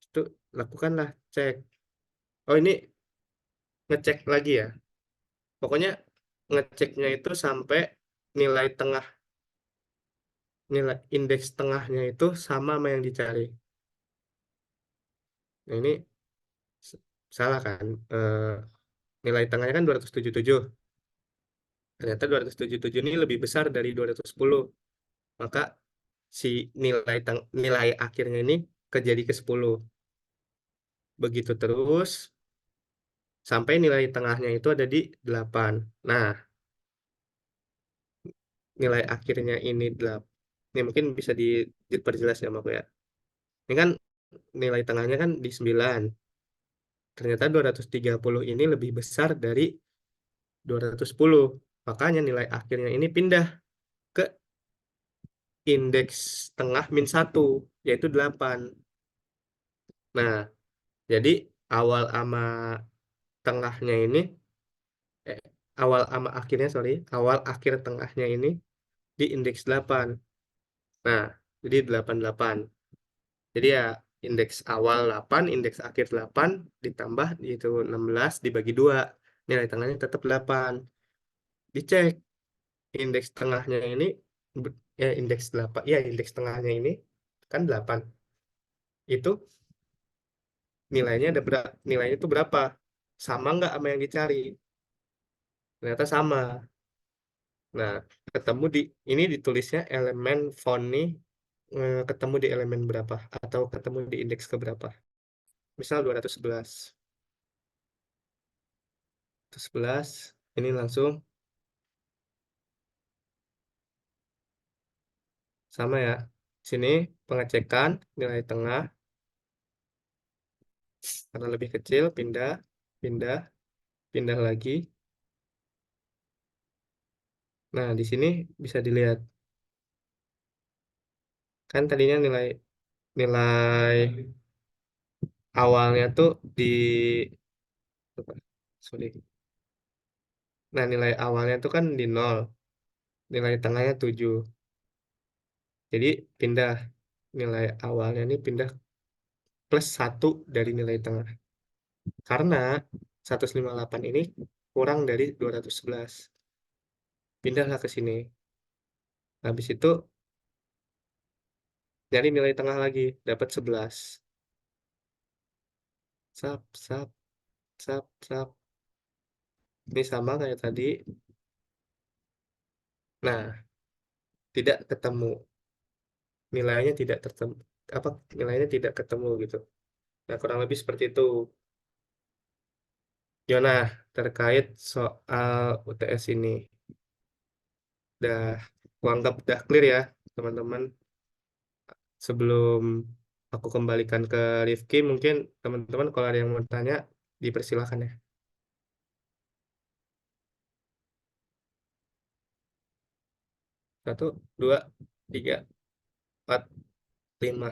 Itu lakukanlah cek. Oh, ini ngecek lagi ya. Pokoknya ngeceknya itu sampai nilai tengah, nilai indeks tengahnya itu sama sama yang dicari. Nah, ini salah kan? Nilai tengahnya kan 277. Ternyata 277 ini lebih besar dari 210. Maka si nilai akhirnya ini kejadi ke 10. Begitu terus sampai nilai tengahnya itu ada di 8. Nah, nilai akhirnya ini 8. Ini mungkin bisa diperjelas ya, Mak ya. Ini kan nilai tengahnya kan di 9. Ternyata 230 ini lebih besar dari 210. Makanya nilai akhirnya ini pindah ke indeks tengah -1, yaitu 8. Nah, jadi awal sama tengahnya ini, awal sama akhirnya, sorry, awal akhir tengahnya ini di indeks 8. Nah, jadi 88. Jadi ya indeks awal 8, indeks akhir 8, ditambah itu 16 dibagi 2. Nilai tengahnya tetap 8. Dicek indeks tengahnya ini, indeks 8, ya indeks tengahnya ini kan 8. Itu nilainya itu berapa? Sama nggak sama yang dicari? Ternyata sama. Nah, ketemu ini ditulisnya elemen found nih ketemu di elemen berapa atau ketemu di indeks keberapa. Misal 211. 211 ini langsung sama ya. Sini pengecekan nilai tengah karena lebih kecil, pindah, pindah, pindah lagi. Nah, di sini bisa dilihat kan tadinya nilai nilai awalnya tuh di apa? Sorry. Nah, nilai awalnya tuh kan di 0, nilai tengahnya 7. Jadi pindah nilai awalnya ini pindah plus 1 dari nilai tengah. Karena 158 ini kurang dari 211. Pindahlah ke sini. Habis itu nyari nilai tengah lagi, dapat 11. Sap, sap, sap, sap. Ini sama kayak tadi. Nah, tidak ketemu. Nilainya tidak tertemu. Apa nilainya tidak ketemu gitu. Nah, kurang lebih seperti itu. Yona, terkait soal UTS ini. Udah, aku anggap udah clear ya, teman-teman. Sebelum aku kembalikan ke Rifki, mungkin teman-teman kalau ada yang mau tanya, dipersilahkan ya. 1, 2, 3, 4, 5.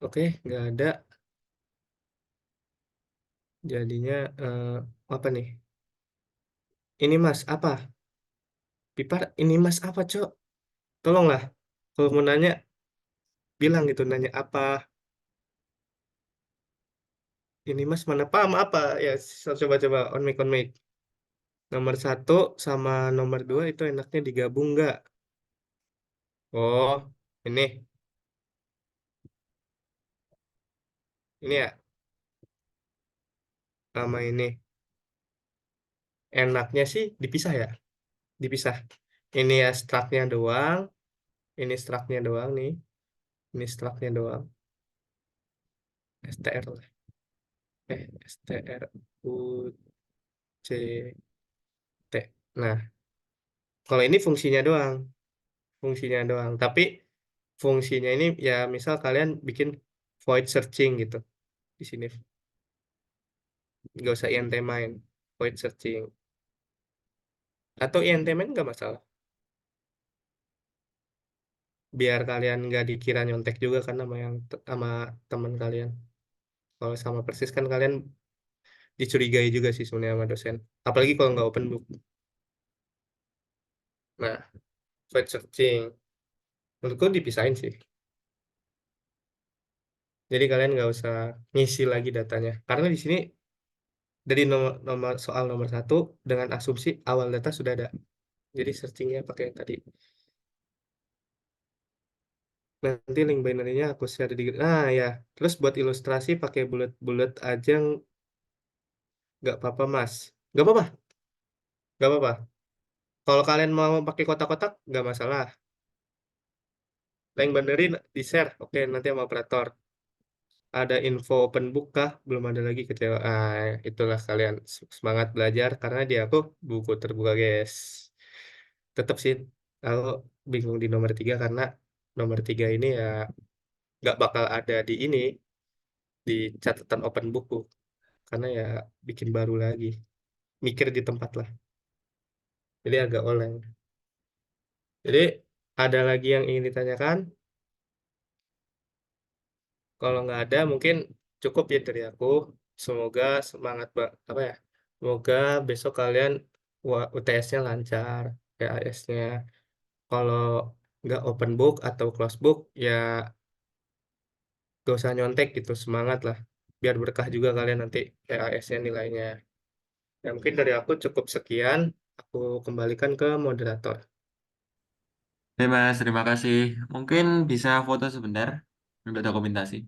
Oke, nggak ada. Jadinya apa nih? Ini Mas, apa? Pipar, ini Mas apa, Cok? Tolonglah. Kalau mau nanya, bilang gitu, nanya apa? Ini Mas mana paham apa? Ya, coba-coba on mic. Nomor 1 sama nomor 2 itu enaknya digabung nggak? Oh, ini. Ini ya, sama ini. Enaknya sih dipisah ya. Dipisah. Ini ya struct-nya doang. Ini struct-nya doang nih. Ini struct-nya doang. STR lah. STR U C T. Nah, kalau ini fungsinya doang. Fungsinya doang. Tapi fungsinya ini ya misal kalian bikin void searching gitu. Di sini. Nggak usah INT main. Void searching. Atau INT main nggak masalah. Biar kalian nggak dikira nyontek juga kan sama sama teman kalian. Kalau sama persis kan kalian dicurigai juga sih sebenarnya sama dosen. Apalagi kalau nggak open book. Nah, void searching. Menurutku dipisahin sih. Jadi kalian nggak usah ngisi lagi datanya. Karena di sini dari soal nomor 1 dengan asumsi awal data sudah ada. Jadi searchingnya pakai yang tadi. Nanti link binary-nya aku share di. Nah ya, terus buat ilustrasi pakai bulat-bulat aja nggak apa-apa Mas. Nggak apa-apa, nggak apa-apa. Kalau kalian mau pakai kotak-kotak nggak masalah. Link binary di share. Oke, nanti sama operator. Ada info open book kah? Belum ada lagi kecewa. Itulah kalian semangat belajar karena di aku buku terbuka, guys. Tetap sih aku bingung di nomor 3 karena nomor 3 ini ya nggak bakal ada di ini di catatan open buku karena ya bikin baru lagi. Mikir di tempat lah. Jadi agak oleng. Jadi ada lagi yang ingin ditanyakan? Kalau nggak ada mungkin cukup ya dari aku. Semoga semangat apa ya? Semoga besok kalian UTS-nya lancar, PAS-nya. Kalau nggak open book atau close book ya gak usah nyontek gitu, semangat lah. Biar berkah juga kalian nanti PAS-nya nilainya. Ya mungkin dari aku cukup sekian. Aku kembalikan ke moderator. Mas, terima kasih. Mungkin bisa foto sebentar untuk dokumentasi.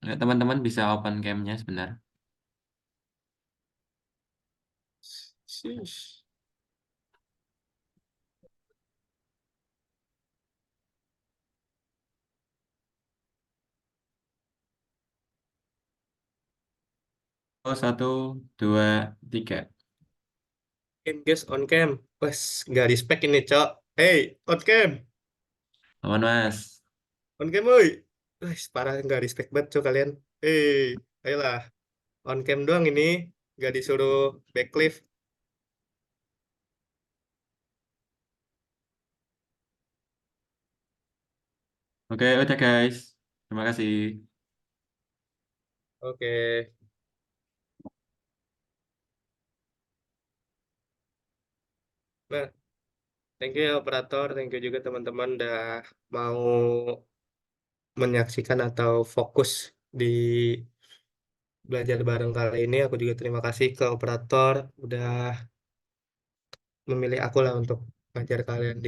Ya, teman-teman bisa open cam-nya sebentar. Sheesh. 1, 2, 3. Engage on cam. Wes, nggak respect ini, Cok. Hey, on cam. Aman, Mas. On cam, woi. Wes, parah nggak respect banget, Cok, kalian. Hey, ayolah. On cam doang ini. Nggak disuruh backlift. Oke, udah guys. Terima kasih. Oke. Nah, thank you ya operator. Thank you juga teman-teman udah mau menyaksikan atau fokus di belajar bareng kali ini. Aku juga terima kasih ke operator udah memilih aku lah untuk ngajar kalian di